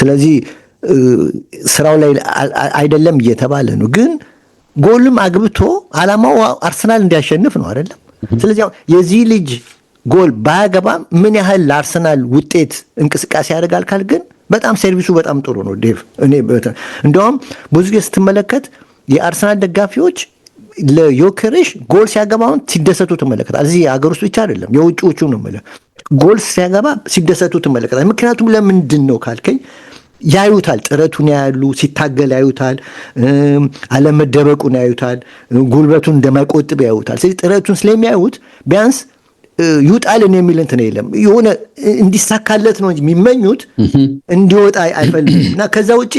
ስለዚህ ስራው ላይ አይደለም እየተባለ ነው። ግን ጎልም አግብቶ አላማው አርሰናል እንዲያሸንፍ ነው አይደለም። ስለዚህ የዚህ ልጅ ጎል ባያገባም ምን ያህል ለአርሰናል ውጤት እንቅስቃሴ ያደርጋል ካል ግን በጣም ሰርቪሱ በጣም ጥሩ ነው ዴቭ። እኔ እንደውም ብዙ ጊዜ ስትመለከት የአርሰናል ደጋፊዎች ለዮከሬሽ ጎል ሲያገባውን ሲደሰቱ ትመለከታል። እዚህ ሀገር ውስጥ ብቻ አይደለም የውጭዎቹ ነው የምልህ ጎል ሲያገባ ሲደሰቱ ትመለከታል። ምክንያቱም ለምንድን ነው ካልከኝ ያዩታል፣ ጥረቱን ያያሉ፣ ሲታገል ያዩታል፣ አለመደበቁን ያዩታል፣ ጉልበቱን እንደማይቆጥብ ያዩታል። ስለዚህ ጥረቱን ስለሚያዩት ቢያንስ ይውጣልን የሚል እንትን የለም። የሆነ እንዲሳካለት ነው እንጂ የሚመኙት እንዲወጣ አይፈልግም። እና ከዛ ውጪ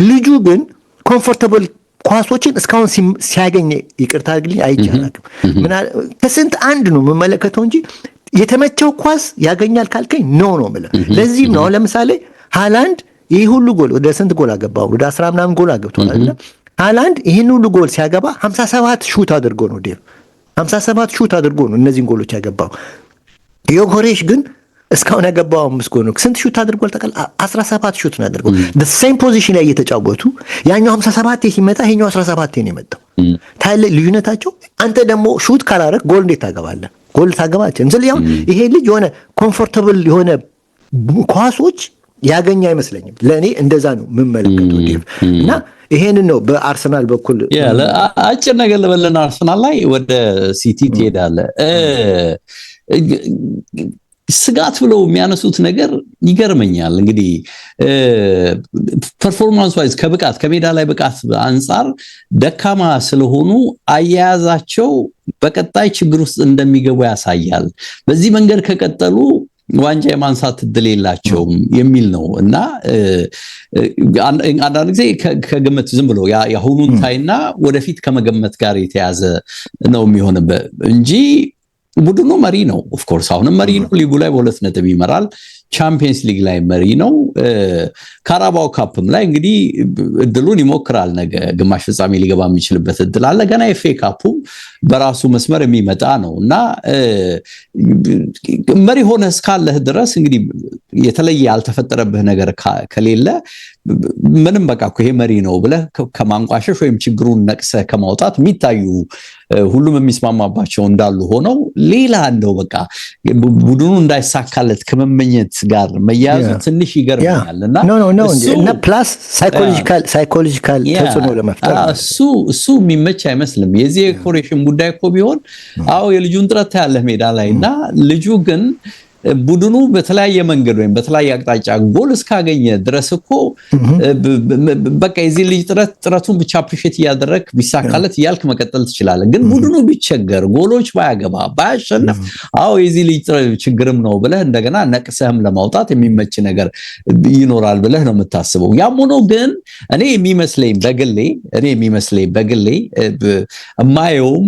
ልጁ ግን ኮምፎርታብል ኳሶችን እስካሁን ሲያገኝ ይቅርታ አድርግልኝ አይቻላልም። ከስንት አንድ ነው የምመለከተው እንጂ የተመቸው ኳስ ያገኛል ካልከኝ ነው የምልህ። ለዚህም ነው ለምሳሌ ሃላንድ ይህ ሁሉ ጎል ወደ ስንት ጎል አገባው? ወደ 10 ምናምን ጎል አገብቷል አይደል? ሃላንድ ይህን ሁሉ ጎል ሲያገባ 57 ሹት አድርጎ ነው ዴቭ 57 ሹት አድርጎ ነው እነዚህን ጎሎች ያገባው። ዮከሬሽ ግን እስካሁን ያገባው 5 ጎል ነው። ስንት ሹት አድርጓል ተቀል 17 ሹት ነው አድርጎ the same position ላይ እየተጫወቱ ያኛው 57 ሲመታ ይሄኛው 17 ነው የመጣው። ታይለ ልዩነታቸው አንተ ደግሞ ሹት ካላረክ ጎል እንዴት ታገባለህ? ጎል ታገባለህ። ስለዚህ ይሄ ልጅ የሆነ ኮምፎርታብል የሆነ ኳሶች ያገኛ አይመስለኝም። ለእኔ እንደዛ ነው የምመለከተው ዴቭ እና ይሄንን ነው በአርሰናል በኩል አጭር ነገር ልበልና አርሰናል ላይ ወደ ሲቲ ትሄዳለ። ስጋት ብለው የሚያነሱት ነገር ይገርመኛል። እንግዲህ ፐርፎርማንስ ዋይዝ ከብቃት ከሜዳ ላይ ብቃት አንጻር ደካማ ስለሆኑ አያያዛቸው በቀጣይ ችግር ውስጥ እንደሚገቡ ያሳያል። በዚህ መንገድ ከቀጠሉ ዋንጫ የማንሳት እድል የላቸውም የሚል ነው እና አንዳንድ ጊዜ ከግምት ዝም ብሎ ያሁኑን ታይና ወደፊት ከመገመት ጋር የተያዘ ነው የሚሆንበት እንጂ ቡድኑ መሪ ነው። ኦፍ ኮርስ አሁንም መሪ ነው። ሊጉ ላይ በ2 ነጥብ ይመራል። ቻምፒየንስ ሊግ ላይ መሪ ነው። ካራባው ካፕም ላይ እንግዲህ እድሉን ይሞክራል። ነገ ግማሽ ፍጻሜ ሊገባ የሚችልበት እድል አለ። ገና ኤፍኤ ካፑም በራሱ መስመር የሚመጣ ነው እና መሪ ሆነ እስካለህ ድረስ እንግዲህ የተለየ ያልተፈጠረብህ ነገር ከሌለ ምንም በቃ እኮ ይሄ መሪ ነው ብለህ ከማንቋሸሽ ወይም ችግሩን ነቅሰህ ከማውጣት የሚታዩ ሁሉም የሚስማማባቸው እንዳሉ ሆነው ሌላ እንደው በቃ ቡድኑ እንዳይሳካለት ከመመኘት ጋር መያዙ ትንሽ ይገርማል እና ፕላስ ሳይኮሎጂካል ተጽዕኖ ለመፍጠር እሱ የሚመች አይመስልም። የዚህ የኮሬሽን ጉዳይ እኮ ቢሆን አዎ የልጁን ጥረት ያለህ ሜዳ ላይ እና ልጁ ግን ቡድኑ በተለያየ መንገድ ወይም በተለያየ አቅጣጫ ጎል እስካገኘ ድረስ እኮ በቃ የዚህ ልጅ ጥረቱን ብቻ አፕሪሺየት እያደረክ ቢሳካለት እያልክ መቀጠል ትችላለህ። ግን ቡድኑ ቢቸገር ጎሎች ባያገባ ባያሸንፍ አዎ የዚህ ልጅ ችግርም ነው ብለህ እንደገና ነቅሰህም ለማውጣት የሚመች ነገር ይኖራል ብለህ ነው የምታስበው። ያም ሆኖ ግን እኔ የሚመስለኝ በግሌ የማየውም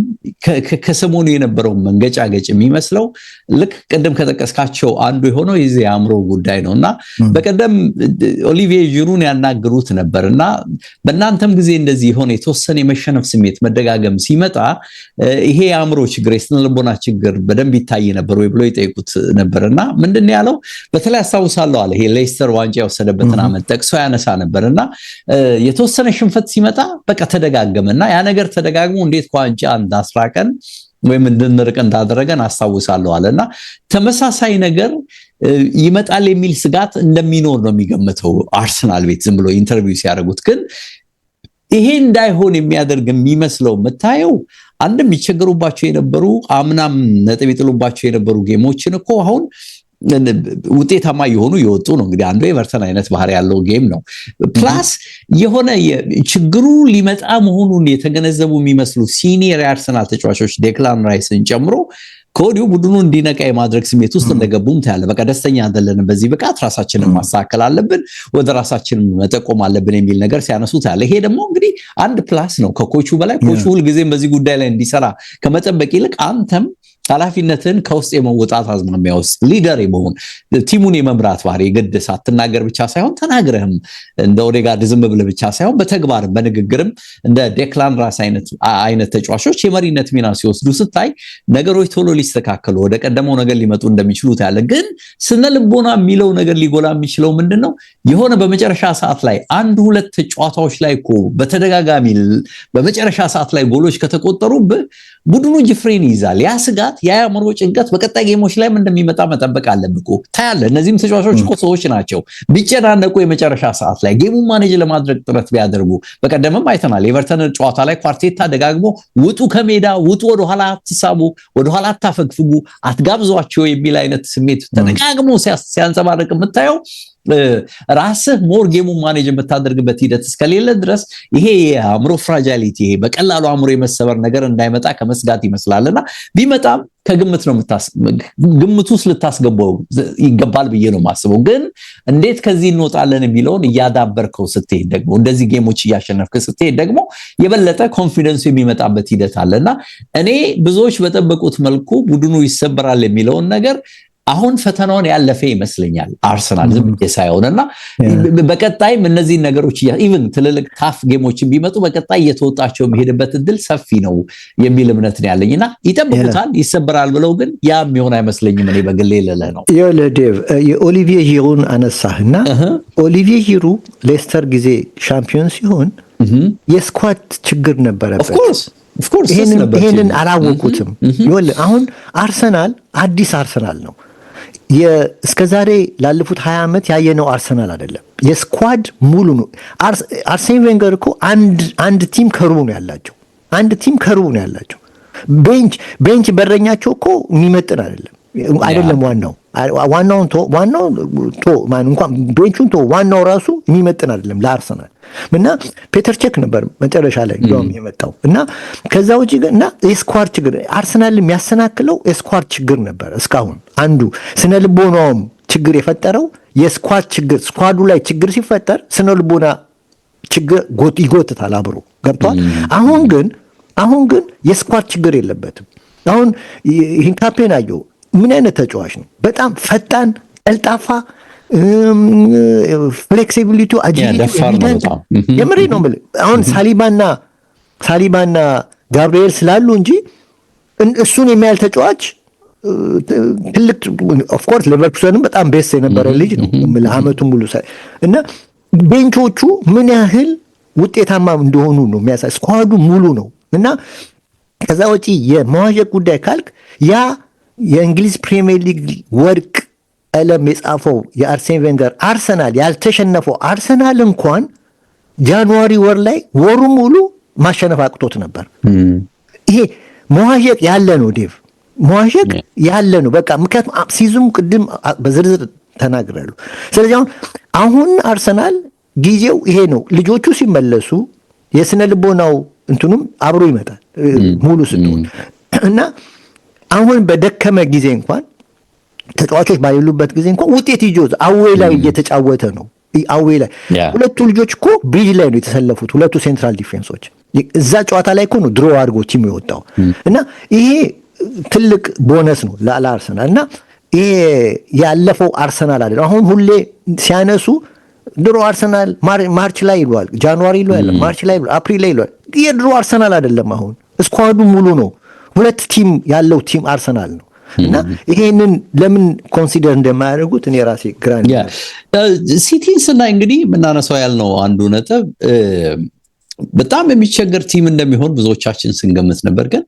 ከሰሞኑ የነበረው መንገጫገጭ የሚመስለው ልክ ቅድም ከጠቀስካ አንዱ የሆነው የዚህ አእምሮ ጉዳይ ነውና በቀደም ኦሊቪዬ ጂሩን ያናገሩት ነበርና በእናንተም ጊዜ እንደዚህ የሆነ የተወሰነ የመሸነፍ ስሜት መደጋገም ሲመጣ ይሄ የአእምሮ ችግር የስነ ልቦና ችግር በደንብ ይታይ ነበር ወይ ብሎ ይጠይቁት ነበርና ምንድነው ያለው? በተለይ አስታውሳለሁ አለ ይሄ ሌስተር ዋንጫ የወሰደበትን ዓመት ጠቅሶ ያነሳ ነበርና የተወሰነ ሽንፈት ሲመጣ በቃ ተደጋገመና ያ ነገር ተደጋግሞ እንዴት ዋንጫ እንዳስራቀን ወይም እንድንርቅ እንዳደረገን አስታውሳለሁ አለና ተመሳሳይ ነገር ይመጣል የሚል ስጋት እንደሚኖር ነው የሚገምተው አርሰናል ቤት ዝም ብሎ ኢንተርቪው ሲያደርጉት። ግን ይሄ እንዳይሆን የሚያደርግ የሚመስለው መታየው አንድም ይቸገሩባቸው የነበሩ አምናም ነጥብ ይጥሉባቸው የነበሩ ጌሞችን እኮ አሁን ውጤታማ የሆኑ የወጡ ነው። እንግዲህ አንዱ ኤቨርተን አይነት ባህሪ ያለው ጌም ነው። ፕላስ የሆነ ችግሩ ሊመጣ መሆኑን የተገነዘቡ የሚመስሉ ሲኒየር የአርሰናል ተጫዋቾች ዴክላን ራይስን ጨምሮ ከወዲሁ ቡድኑ እንዲነቃ የማድረግ ስሜት ውስጥ እንደገቡም ታያለ። በቃ ደስተኛ አይደለንም፣ በዚህ ብቃት ራሳችንን ማስተካከል አለብን፣ ወደ ራሳችን መጠቆም አለብን የሚል ነገር ሲያነሱ ታያለ። ይሄ ደግሞ እንግዲህ አንድ ፕላስ ነው ከኮቹ በላይ። ኮቹ ሁልጊዜም በዚህ ጉዳይ ላይ እንዲሰራ ከመጠበቅ ይልቅ አንተም ኃላፊነትን ከውስጥ የመወጣት አዝማሚያ ውስጥ ሊደር የመሆን ቲሙን የመምራት ባህሪ ግድ ሳትናገር ብቻ ሳይሆን ተናግረህም እንደ ኦዴጋርድ ዝም ብለህ ብቻ ሳይሆን በተግባርም በንግግርም እንደ ዴክላን ራይስ አይነት ተጫዋቾች የመሪነት ሚና ሲወስዱ ስታይ ነገሮች ቶሎ ሊስተካከሉ ወደ ቀደመው ነገር ሊመጡ እንደሚችሉ ታያለ። ግን ስነ ልቦና የሚለው ነገር ሊጎላ የሚችለው ምንድነው? የሆነ በመጨረሻ ሰዓት ላይ አንድ ሁለት ጨዋታዎች ላይ እኮ በተደጋጋሚ በመጨረሻ ሰዓት ላይ ጎሎች ከተቆጠሩብህ ቡድኑ ጅፍሬን ይይዛል። ያ ስጋት የአእምሮ ጭንቀት በቀጣይ ጌሞች ላይ እንደሚመጣ መጠበቅ አለብህ እኮ ታያለ። እነዚህም ተጫዋቾች እኮ ሰዎች ናቸው። ቢጨናነቁ የመጨረሻ ሰዓት ላይ ጌሙን ማኔጅ ለማድረግ ጥረት ቢያደርጉ በቀደምም አይተናል። ኤቨርተን ጨዋታ ላይ ኳርቴታ ደጋግሞ ውጡ ከሜዳ ውጡ፣ ወደኋላ አትሳቡ፣ ወደኋላ አታፈግፍጉ፣ አትጋብዟቸው የሚል አይነት ስሜት ተደጋግሞ ሲያንጸባርቅ የምታየው ራስህ ሞር ጌሙን ማኔጅ የምታደርግበት ሂደት እስከሌለ ድረስ ይሄ የአእምሮ ፍራጃሊቲ ይሄ በቀላሉ አእምሮ የመሰበር ነገር እንዳይመጣ ከመስጋት ይመስላልና ቢመጣም ከግምት ነው ግምት ውስጥ ልታስገባው ይገባል ብዬ ነው ማስበው። ግን እንዴት ከዚህ እንወጣለን የሚለውን እያዳበርከው ስትሄድ ደግሞ እንደዚህ ጌሞች እያሸነፍክ ስትሄድ ደግሞ የበለጠ ኮንፊደንስ የሚመጣበት ሂደት አለና እኔ ብዙዎች በጠበቁት መልኩ ቡድኑ ይሰበራል የሚለውን ነገር አሁን ፈተናውን ያለፈ ይመስለኛል አርሰናል ዝም ሳይሆንና በቀጣይም እነዚህ ነገሮች ኢቭን ትልልቅ ታፍ ጌሞችን ቢመጡ በቀጣይ እየተወጣቸው የሚሄድበት እድል ሰፊ ነው የሚል እምነት ነው ያለኝና ይጠብቁታል። ይሰበራል ብለው ግን ያ የሚሆን አይመስለኝም። እኔ በግሌ ለለ ነው የለዴቭ የኦሊቪዬ ዢሩን አነሳህና ኦሊቪዬ ዢሩ ሌስተር ጊዜ ሻምፒዮን ሲሆን የስኳድ ችግር ነበረበት። ኦፍ ኮርስ ይሄንን አላወቁትም። አሁን አርሰናል አዲስ አርሰናል ነው። እስከዛሬ ላለፉት 20 ዓመት ያየነው አርሰናል አይደለም። የስኳድ ሙሉ ነው። አርሴን ቬንገር እኮ አንድ ቲም ከሩብ ነው ያላቸው። አንድ ቲም ከሩብ ነው ያላቸው። ቤንች በረኛቸው እኮ የሚመጥን አይደለም። ዋናው እንኳን ቤንቹን ዋናው ራሱ የሚመጥን አይደለም ለአርሰናል እና ፔተር ቼክ ነበር መጨረሻ ላይ እንደውም የመጣው እና ከዛ ውጪ እና የስኳድ ችግር አርሰናል የሚያሰናክለው የስኳድ ችግር ነበር። እስካሁን አንዱ ስነ ልቦናውም ችግር የፈጠረው የስኳድ ችግር፣ ስኳዱ ላይ ችግር ሲፈጠር ስነ ልቦና ችግር ይጎትታል አብሮ ገብቷል። አሁን ግን የስኳድ ችግር የለበትም። አሁን ይህን ካፔን አየው ምን አይነት ተጫዋች ነው? በጣም ፈጣን፣ ቀልጣፋ፣ ፍሌክሲቢሊቲ፣ አጂሊቲ የምሬ ነው የምልህ። አሁን ሳሊባና ጋብሪኤል ስላሉ እንጂ እሱን የሚያህል ተጫዋች ትልቅ ኦፍ ኮርስ ሌቨርኩሰንም በጣም ቤስት የነበረ ልጅ ነው አመቱን ሙሉ እና ቤንቾቹ ምን ያህል ውጤታማ እንደሆኑ ነው የሚያሳይ። ስኳዱ ሙሉ ነው እና ከዛ ውጪ የመዋዠቅ ጉዳይ ካልክ ያ የእንግሊዝ ፕሪሚየር ሊግ ወርቅ ቀለም የጻፈው የአርሴን ቬንገር አርሰናል ያልተሸነፈው አርሰናል እንኳን ጃንዋሪ ወር ላይ ወሩ ሙሉ ማሸነፍ አቅቶት ነበር። ይሄ መዋዠቅ ያለ ነው ዴቭ፣ መዋዠቅ ያለ ነው በቃ። ምክንያቱም ሲዝኑ ቅድም በዝርዝር ተናግራሉ። ስለዚህ አሁን አርሰናል ጊዜው ይሄ ነው። ልጆቹ ሲመለሱ የስነ ልቦናው እንትኑም አብሮ ይመጣል ሙሉ ስትሆን እና አሁን በደከመ ጊዜ እንኳን ተጫዋቾች ባይሉበት ጊዜ እንኳን ውጤት ይጆዝ አዌ ላይ እየተጫወተ ነው። አዌ ላይ ሁለቱ ልጆች እኮ ብሪጅ ላይ ነው የተሰለፉት፣ ሁለቱ ሴንትራል ዲፌንሶች እዛ ጨዋታ ላይ እኮ ነው ድሮ አድርጎ ቲም የወጣው እና ይሄ ትልቅ ቦነስ ነው ለአርሰናል እና ይሄ ያለፈው አርሰናል አይደለም። አሁን ሁሌ ሲያነሱ ድሮ አርሰናል ማርች ላይ ይሏል፣ ጃንዋሪ ይሏል፣ ማርች ላይ ይሏል፣ አፕሪል ላይ ይሏል። የድሮ አርሰናል አይደለም። አሁን ስኳዱ ሙሉ ነው። ሁለት ቲም ያለው ቲም አርሰናል ነው እና ይሄንን ለምን ኮንሲደር እንደማያደርጉት እኔ ራሴ ግራኝ ሲቲን ስናይ እንግዲህ የምናነሳው ያልነው አንዱ ነጥብ በጣም የሚቸገር ቲም እንደሚሆን ብዙዎቻችን ስንገምት ነበር። ግን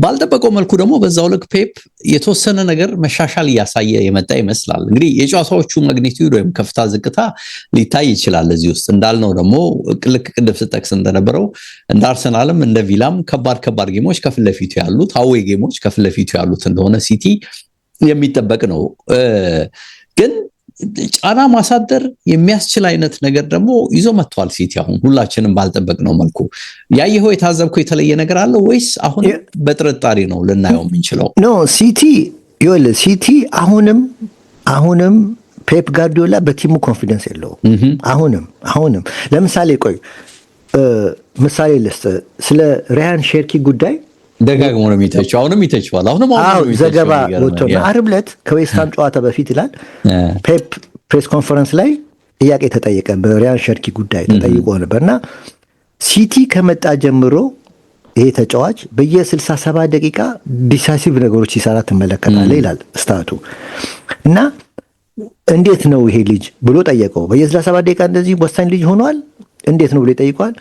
ባልጠበቀው መልኩ ደግሞ በዛው ልክ ፔፕ የተወሰነ ነገር መሻሻል እያሳየ የመጣ ይመስላል። እንግዲህ የጨዋታዎቹ ማግኒቲዩድ ወይም ከፍታ ዝቅታ ሊታይ ይችላል። እዚህ ውስጥ እንዳልነው ደግሞ ልክ ቅድም ስጠቅስ እንደነበረው እንደ አርሰናልም እንደ ቪላም ከባድ ጌሞች ከፊት ለፊቱ ያሉት አዌይ ጌሞች ከፊት ለፊቱ ያሉት እንደሆነ ሲቲ የሚጠበቅ ነው። ግን ጫና ማሳደር የሚያስችል አይነት ነገር ደግሞ ይዞ መጥቷል ሲቲ። አሁን ሁላችንም ባልጠበቅነው መልኩ ያየኸው የታዘብከው የተለየ ነገር አለ ወይስ አሁን በጥርጣሬ ነው ልናየው የምንችለው? ኖ ሲቲ አሁንም ፔፕ ጋርዲዮላ በቲሙ ኮንፊደንስ የለውም። አሁንም ለምሳሌ ምሳሌ ልስጥ። ስለ ሪያን ሼርኪ ጉዳይ ደጋግሞ ነው የሚተቸው። አሁንም ይተቸዋል። አሁንም ዘገባ ወጥቷል። ዓርብ ዕለት ከዌስትሃም ጨዋታ በፊት ይላል ፔፕ ፕሬስ ኮንፈረንስ ላይ ጥያቄ ተጠየቀ። በሪያን ሼርኪ ጉዳይ ተጠይቆ ነበርና ሲቲ ከመጣ ጀምሮ ይሄ ተጫዋች በየ67 ደቂቃ ዲሳይሲቭ ነገሮች ሲሰራ ትመለከታለህ ይላል ስታቱ። እና እንዴት ነው ይሄ ልጅ ብሎ ጠየቀው። በየ67 ደቂቃ እንደዚህ ወሳኝ ልጅ ሆኗል እንዴት ነው ብሎ ይጠይቋል።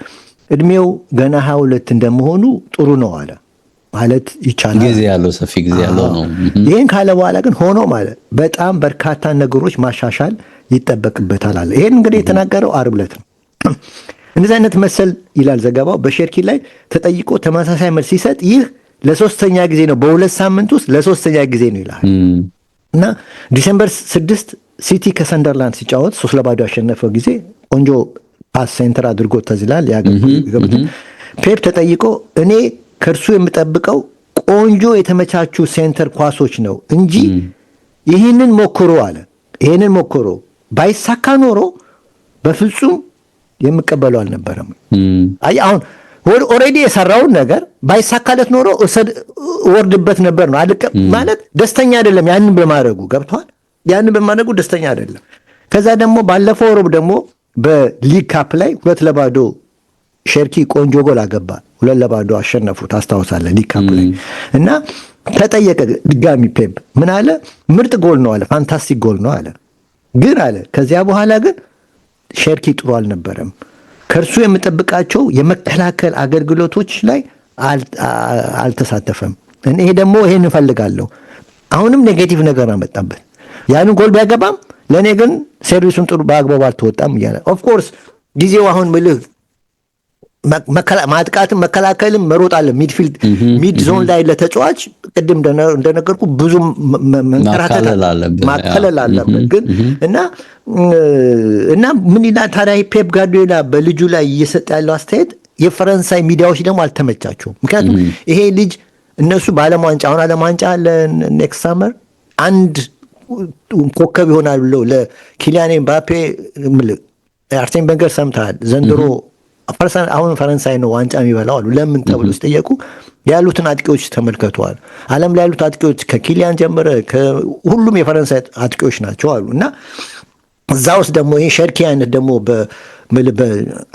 እድሜው ገና 22 እንደመሆኑ ጥሩ ነው አለ። ማለት ይቻላል ጊዜ ያለው ሰፊ ጊዜ ያለው ነው። ይሄን ካለ በኋላ ግን ሆኖ ማለት በጣም በርካታ ነገሮች ማሻሻል ይጠበቅበታል አለ። ይሄን እንግዲህ የተናገረው ዓርብ ዕለት ነው። እንደዚህ አይነት መሰል ይላል ዘገባው በሼርኪ ላይ ተጠይቆ ተመሳሳይ መልስ ሲሰጥ ይህ ለሶስተኛ ጊዜ ነው፣ በሁለት ሳምንት ውስጥ ለሶስተኛ ጊዜ ነው ይላል። እና ዲሴምበር 6 ሲቲ ከሰንደርላንድ ሲጫወት 3-0 ያሸነፈው ጊዜ ቆንጆ ፓስ ሴንተር አድርጎ ተዝላል ያገቡ ፔፕ ተጠይቆ እኔ ከእርሱ የምጠብቀው ቆንጆ የተመቻቹ ሴንተር ኳሶች ነው እንጂ ይህንን ሞክሮ ባይሳካ ኖሮ በፍጹም የምቀበለው አልነበረም። አሁን ኦልሬዲ የሰራውን ነገር ባይሳካለት ኖሮ ወርድበት ነበር ነው ማለት ደስተኛ አይደለም። ያንን በማድረጉ ገብቷል። ያንን በማድረጉ ደስተኛ አይደለም። ከዛ ደግሞ ባለፈው ሮብ ደግሞ በሊግ ካፕ ላይ 2-0 ሼርኪ ቆንጆ ጎል አገባ። 2-0 አሸነፉ ታስታውሳለህ ሊግ ካፕ ላይ። እና ተጠየቀ ድጋሚ ፔፕ ምን አለ? ምርጥ ጎል ነው አለ፣ ፋንታስቲክ ጎል ነው አለ። ግን አለ ከዚያ በኋላ ግን ሼርኪ ጥሩ አልነበረም። ከእርሱ የምጠብቃቸው የመከላከል አገልግሎቶች ላይ አልተሳተፈም። ይሄ ደግሞ ይሄን እንፈልጋለሁ። አሁንም ኔጌቲቭ ነገር አመጣበት። ያንን ጎል ቢያገባም ለእኔ ግን ሰርቪሱን ጥሩ በአግባቡ አልተወጣም እያለ ኦፍኮርስ ጊዜው አሁን ምልህ ማጥቃትም መከላከልም መሮጥ አለ። ሚድ ዞን ላይ ለተጫዋች ቅድም እንደነገርኩ ብዙ ማከለል አለበት። ግን እና ምን ይላል ታዲያ ፔፕ ጋርዲዮላ በልጁ ላይ እየሰጠ ያለው አስተያየት የፈረንሳይ ሚዲያዎች ደግሞ አልተመቻቸውም። ምክንያቱም ይሄ ልጅ እነሱ በዓለም ዋንጫ አሁን ዓለም ዋንጫ ለኔክስት ሳመር አንድ ኮከብ ይሆናል ብለው ለኪሊያን ኤምባፔ አርሴን ቬንገር ሰምተሃል ዘንድሮ አሁን ፈረንሳይ ነው ዋንጫ የሚበላው አሉ። ለምን ተብሎ ሲጠየቁ ያሉትን አጥቂዎች ተመልከቷል። ዓለም ላይ ያሉት አጥቂዎች ከኪሊያን ጀምረ ሁሉም የፈረንሳይ አጥቂዎች ናቸው አሉ። እና እዛ ውስጥ ደግሞ ይሄ ሼርኪ አይነት ደግሞ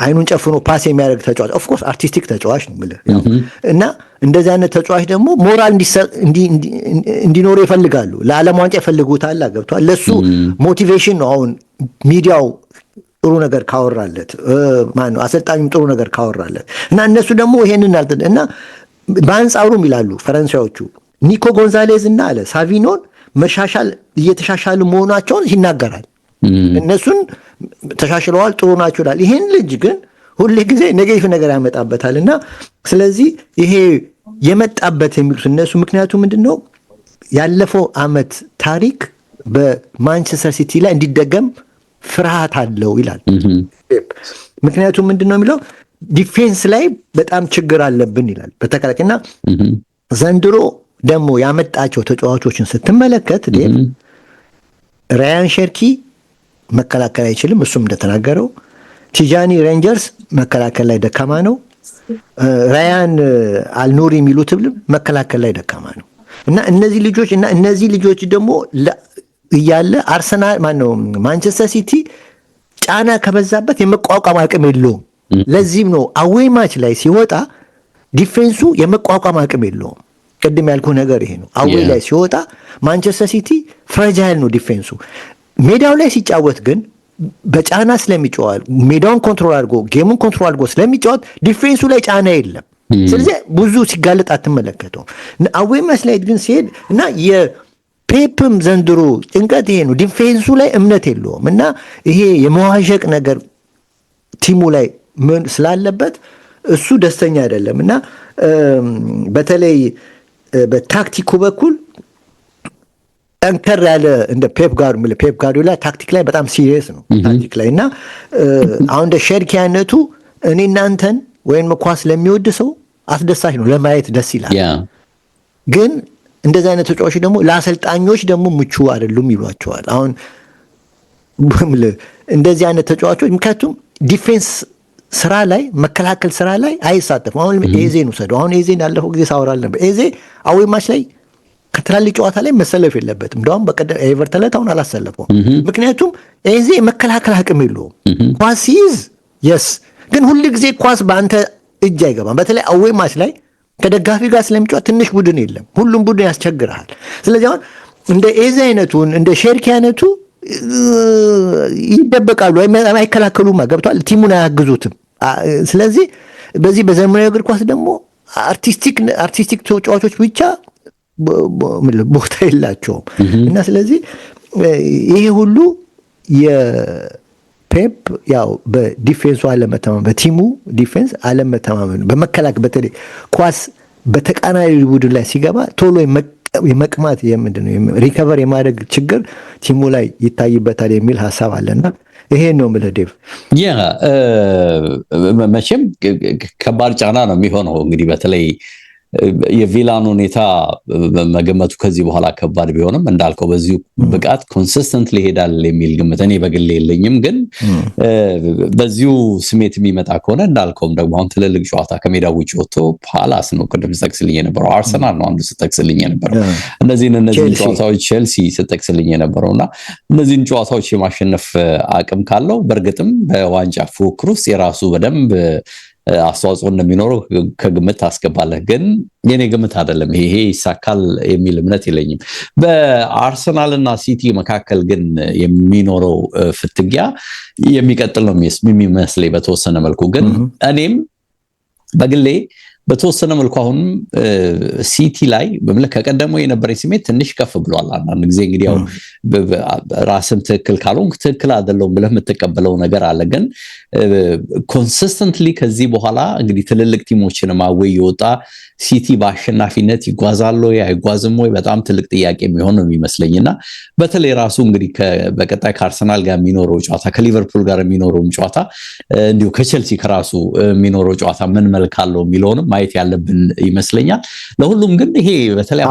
አይኑን ጨፍኖ ፓስ የሚያደርግ ተጫዋች ኦፍኮርስ አርቲስቲክ ተጫዋች ነው የምልህ። እና እንደዚህ አይነት ተጫዋች ደግሞ ሞራል እንዲኖሩ ይፈልጋሉ። ለዓለም ዋንጫ ይፈልጉታል። ገብቷል። ለሱ ሞቲቬሽን ነው። አሁን ሚዲያው ጥሩ ነገር ካወራለት ማነው አሰልጣኙም ጥሩ ነገር ካወራለት እና እነሱ ደግሞ ይሄንን እና በአንጻሩም ይላሉ ፈረንሳዮቹ ኒኮ ጎንዛሌዝ እና አለ ሳቪኖን እየተሻሻሉ መሆናቸውን ይናገራል። እነሱን ተሻሽለዋል፣ ጥሩ ናቸው ይላል። ይሄን ልጅ ግን ሁሌ ጊዜ ኔጌቲቭ ነገር ያመጣበታል። እና ስለዚህ ይሄ የመጣበት የሚሉት እነሱ ምክንያቱ ምንድነው ያለፈው አመት ታሪክ በማንቸስተር ሲቲ ላይ እንዲደገም ፍርሃት አለው ይላል። ምክንያቱም ምንድነው የሚለው ዲፌንስ ላይ በጣም ችግር አለብን ይላል በተከላካይና ዘንድሮ ደግሞ ያመጣቸው ተጫዋቾችን ስትመለከት ራያን ሼርኪ መከላከል አይችልም። እሱም እንደተናገረው ቲጃኒ ሬንጀርስ መከላከል ላይ ደካማ ነው። ራያን አልኑሪ የሚሉት መከላከል ላይ ደካማ ነው። እና እነዚህ ልጆች ደግሞ እያለ አርሰናል ማነው ማንቸስተር ሲቲ ጫና ከበዛበት የመቋቋም አቅም የለውም። ለዚህም ነው አዌይ ማች ላይ ሲወጣ ዲፌንሱ የመቋቋም አቅም የለውም። ቅድም ያልኩ ነገር ይሄ ነው። አዌይ ላይ ሲወጣ ማንቸስተር ሲቲ ፍራጃይል ነው ዲፌንሱ። ሜዳው ላይ ሲጫወት ግን በጫና ስለሚጫወት ሜዳውን ኮንትሮል አድርጎ ጌሙን ኮንትሮል አድርጎ ስለሚጫወት ዲፌንሱ ላይ ጫና የለም። ስለዚህ ብዙ ሲጋለጥ አትመለከተው። አዌይ ማች ላይ ግን ሲሄድ እና የፔፕም ዘንድሮ ጭንቀት ይሄ ነው፣ ዲፌንሱ ላይ እምነት የለውም እና ይሄ የመዋዠቅ ነገር ቲሙ ላይ ምን ስላለበት እሱ ደስተኛ አይደለም እና በተለይ በታክቲኩ በኩል ጠንከር ያለ እንደ ፔፕ ጋርዲዮላ ታክቲክ ላይ በጣም ሲሪየስ ነው ታክቲክ ላይ እና አሁን እንደ ሼርኪ አይነቱ እኔ እናንተን ወይም ኳስ ለሚወድ ሰው አስደሳች ነው፣ ለማየት ደስ ይላል። ግን እንደዚህ አይነት ተጫዋቾች ደግሞ ለአሰልጣኞች ደግሞ ምቹ አይደሉም ይሏቸዋል። አሁን እንደዚህ አይነት ተጫዋቾች ምክንያቱም ዲፌንስ ስራ ላይ መከላከል ስራ ላይ አይሳተፉም። አሁን ኤዜን ውሰደው። አሁን ኤዜን ያለፈው ጊዜ ሳወራል ነበር። ኤዜ አዌይ ማች ላይ ከትላልቅ ጨዋታ ላይ መሰለፍ የለበትም። እንደውም በቀደም ኤቨርተን ላይ አሁን አላሰለፈውም። ምክንያቱም ኤዜ መከላከል አቅም የለውም። ኳስ ሲይዝ የስ ግን ሁሉ ጊዜ ኳስ በአንተ እጅ አይገባም። በተለይ አዌይ ማች ላይ ከደጋፊ ጋር ስለሚጫወት ትንሽ ቡድን የለም፣ ሁሉም ቡድን ያስቸግርሃል። ስለዚህ አሁን እንደ ኤዜ አይነቱን እንደ ሼርኪ አይነቱ ይደበቃሉ፣ አይከላከሉም፣ ገብቷል፣ ቲሙን አያግዙትም። ስለዚህ በዚህ በዘመናዊ እግር ኳስ ደግሞ አርቲስቲክ ተጫዋቾች ብቻ ቦታ የላቸውም እና ስለዚህ ይሄ ሁሉ የፔፕ ያው በዲፌንሱ አለመተማመን፣ በቲሙ ዲፌንስ አለመተማመን፣ በመከላከል በተለይ ኳስ በተቃራኒ ቡድን ላይ ሲገባ ቶሎ የመቅማት ሪከቨር የማድረግ ችግር ቲሙ ላይ ይታይበታል የሚል ሀሳብ አለና ይሄን ነው የምልህ ዴቭ። መቼም ከባድ ጫና ነው የሚሆነው እንግዲህ በተለይ የቪላን ሁኔታ መገመቱ ከዚህ በኋላ ከባድ ቢሆንም እንዳልከው በዚሁ ብቃት ኮንሲስተንትሊ ይሄዳል የሚል ግምት እኔ በግሌ የለኝም። ግን በዚሁ ስሜት የሚመጣ ከሆነ እንዳልከውም ደግሞ አሁን ትልልቅ ጨዋታ ከሜዳ ውጭ ወጥቶ ፓላስ ነው ቅድም ስጠቅስልኝ የነበረው፣ አርሰናል ነው አንዱ ስጠቅስልኝ የነበረው፣ እነዚህን ጨዋታዎች ቼልሲ ስጠቅስልልኝ የነበረውና እነዚህን ጨዋታዎች የማሸነፍ አቅም ካለው በእርግጥም በዋንጫ ፉክክር ውስጥ የራሱ በደንብ አስተዋጽኦ እንደሚኖረው ከግምት ታስገባለህ። ግን የኔ ግምት አይደለም ይሄ ይሳካል የሚል እምነት የለኝም። በአርሰናልና ሲቲ መካከል ግን የሚኖረው ፍትጊያ የሚቀጥል ነው የሚመስለኝ በተወሰነ መልኩ። ግን እኔም በግሌ በተወሰነ መልኩ አሁንም ሲቲ ላይ ከቀደመው የነበረኝ ስሜት ትንሽ ከፍ ብሏል። አንዳንድ ጊዜ እንግዲህ ያው ራስን ትክክል ካልሆንክ ትክክል አይደለሁም ብለህ የምትቀበለው ነገር አለ። ግን ኮንሲስተንትሊ ከዚህ በኋላ እንግዲህ ትልልቅ ቲሞችን ማወይ የወጣ ሲቲ በአሸናፊነት ይጓዛል ወይ አይጓዝም ወይ በጣም ትልቅ ጥያቄ የሚሆን ነው የሚመስለኝና በተለይ ራሱ እንግዲህ በቀጣይ ከአርሰናል ጋር የሚኖረው ጨዋታ ከሊቨርፑል ጋር የሚኖረው ጨዋታ እንዲሁ ከቼልሲ ከራሱ የሚኖረው ጨዋታ ምን መልክ አለው የሚለውንም ማየት ያለብን ይመስለኛል። ለሁሉም ግን ይሄ በተለይ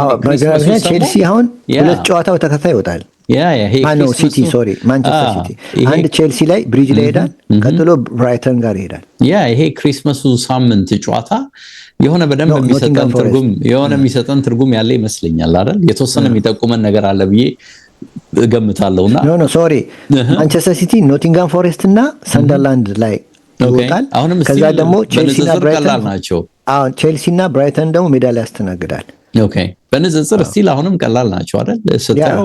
ቼልሲ አሁን ሁለት ጨዋታው ተከታይ ይወጣል። ሲቲ ማንቸስተር ሲቲ አንድ ቼልሲ ላይ ብሪጅ ላይ ይሄዳል፣ ቀጥሎ ብራይተን ጋር ይሄዳል። ይሄ ክሪስማሱ ሳምንት ጨዋታ የሆነ በደንብ የሚሰጠን ትርጉም ያለ ይመስለኛል አይደል? የተወሰነ የሚጠቁመን ነገር አለ ብዬ እገምታለሁና ማንቸስተር ሲቲ ኖቲንጋም ፎሬስት እና ሰንደርላንድ ላይ ይወጣል። ከዛ ደግሞ ቼልሲና ብራይተን ደግሞ ሜዳ ላይ ያስተናግዳል። ኦኬ በንጽጽር ስቲል አሁንም ቀላል ናቸው አይደል? ስታዩ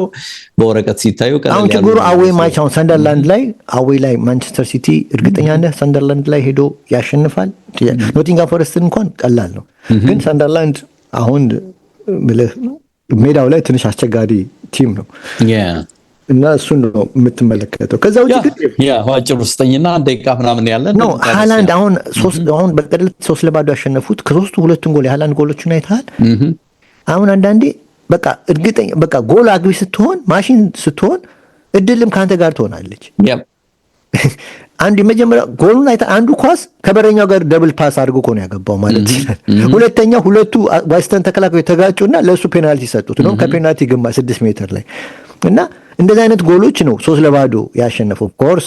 በወረቀት ሲታዩ ቀላል። አሁን ችግሩ አዌይ ማች አሁን ሰንደርላንድ ላይ አዌይ ላይ ማንቸስተር ሲቲ እርግጠኛ ነህ ሰንደርላንድ ላይ ሄዶ ያሸንፋል? ኖቲንጋም ፎረስት እንኳን ቀላል ነው፣ ግን ሰንደርላንድ አሁን ሜዳው ላይ ትንሽ አስቸጋሪ ቲም ነው እና እሱን ነው የምትመለከተው። ከዛ ውጭ ግን አጭር ውስጠኝና ደቂቃ ምናምን ያለ ነው። ሃላንድ አሁን በቀደም 3-0 ያሸነፉት ከሶስቱ ሁለቱን ጎል የሃላንድ ጎሎችን አይተሃል? አሁን አንዳንዴ በቃ እርግጠኛ በቃ ጎል አግቢ ስትሆን ማሽን ስትሆን እድልም ካንተ ጋር ትሆናለች። አንድ የመጀመሪያ ጎሉን አይተህ አንዱ ኳስ ከበረኛው ጋር ደብል ፓስ አድርጎ እኮ ነው ያገባው ማለት ይችላል። ሁለተኛው ሁለቱ ዋይስተን ተከላካዮች የተጋጩና ለሱ ፔናልቲ ሰጡት ነው ከፔናልቲ ግንባር 6 ሜትር ላይ እና እንደዚህ አይነት ጎሎች ነው 3-0 ያሸነፈው። ኮርስ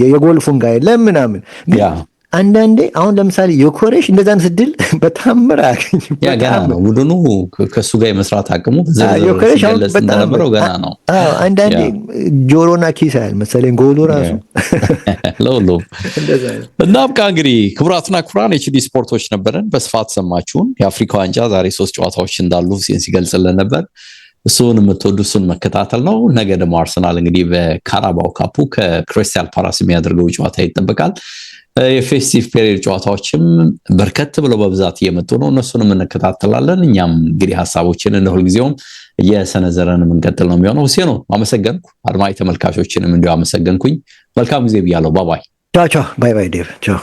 የጎል ፉንጋ የለም ምናምን ግን አንዳንዴ አሁን ለምሳሌ የኮሬሽ እንደዛን ስድል በጣም አያገኝም። ገና ነው ቡድኑ ከሱ ጋር የመስራት አቅሙ የኮሬሽ በጣም ገና ነው። አንዳንዴ ጆሮና ኪስ ያህል መሰለኝ ጎሉ ራሱ ለሁሉም እና በቃ እንግዲህ ክቡራትና ክቡራን ኤችዲ ስፖርቶች ነበረን። በስፋት ሰማችሁን። የአፍሪካ ዋንጫ ዛሬ 3 ጨዋታዎች እንዳሉ ሲገልጽልን ነበር። እሱን የምትወዱ እሱን መከታተል ነው። ነገ ደግሞ አርሰናል እንግዲህ በካራባው ካፑ ከክሪስታል ፓላስ የሚያደርገው ጨዋታ ይጠበቃል። የፌስቲቭ ፔሪድ ጨዋታዎችም በርከት ብለው በብዛት እየመጡ ነው። እነሱንም እንከታተላለን። እኛም እንግዲህ ሀሳቦችን እንደ ሁልጊዜውም እየሰነዘረን የምንቀጥል ነው የሚሆነው። ሁሴን ነው አመሰገንኩ። አድማጭ ተመልካቾችንም እንዲሁ አመሰገንኩኝ። መልካም ጊዜ ብያለሁ። ባባይ ቻው ቻው። ባይ ባይ ዴቭ ቻው።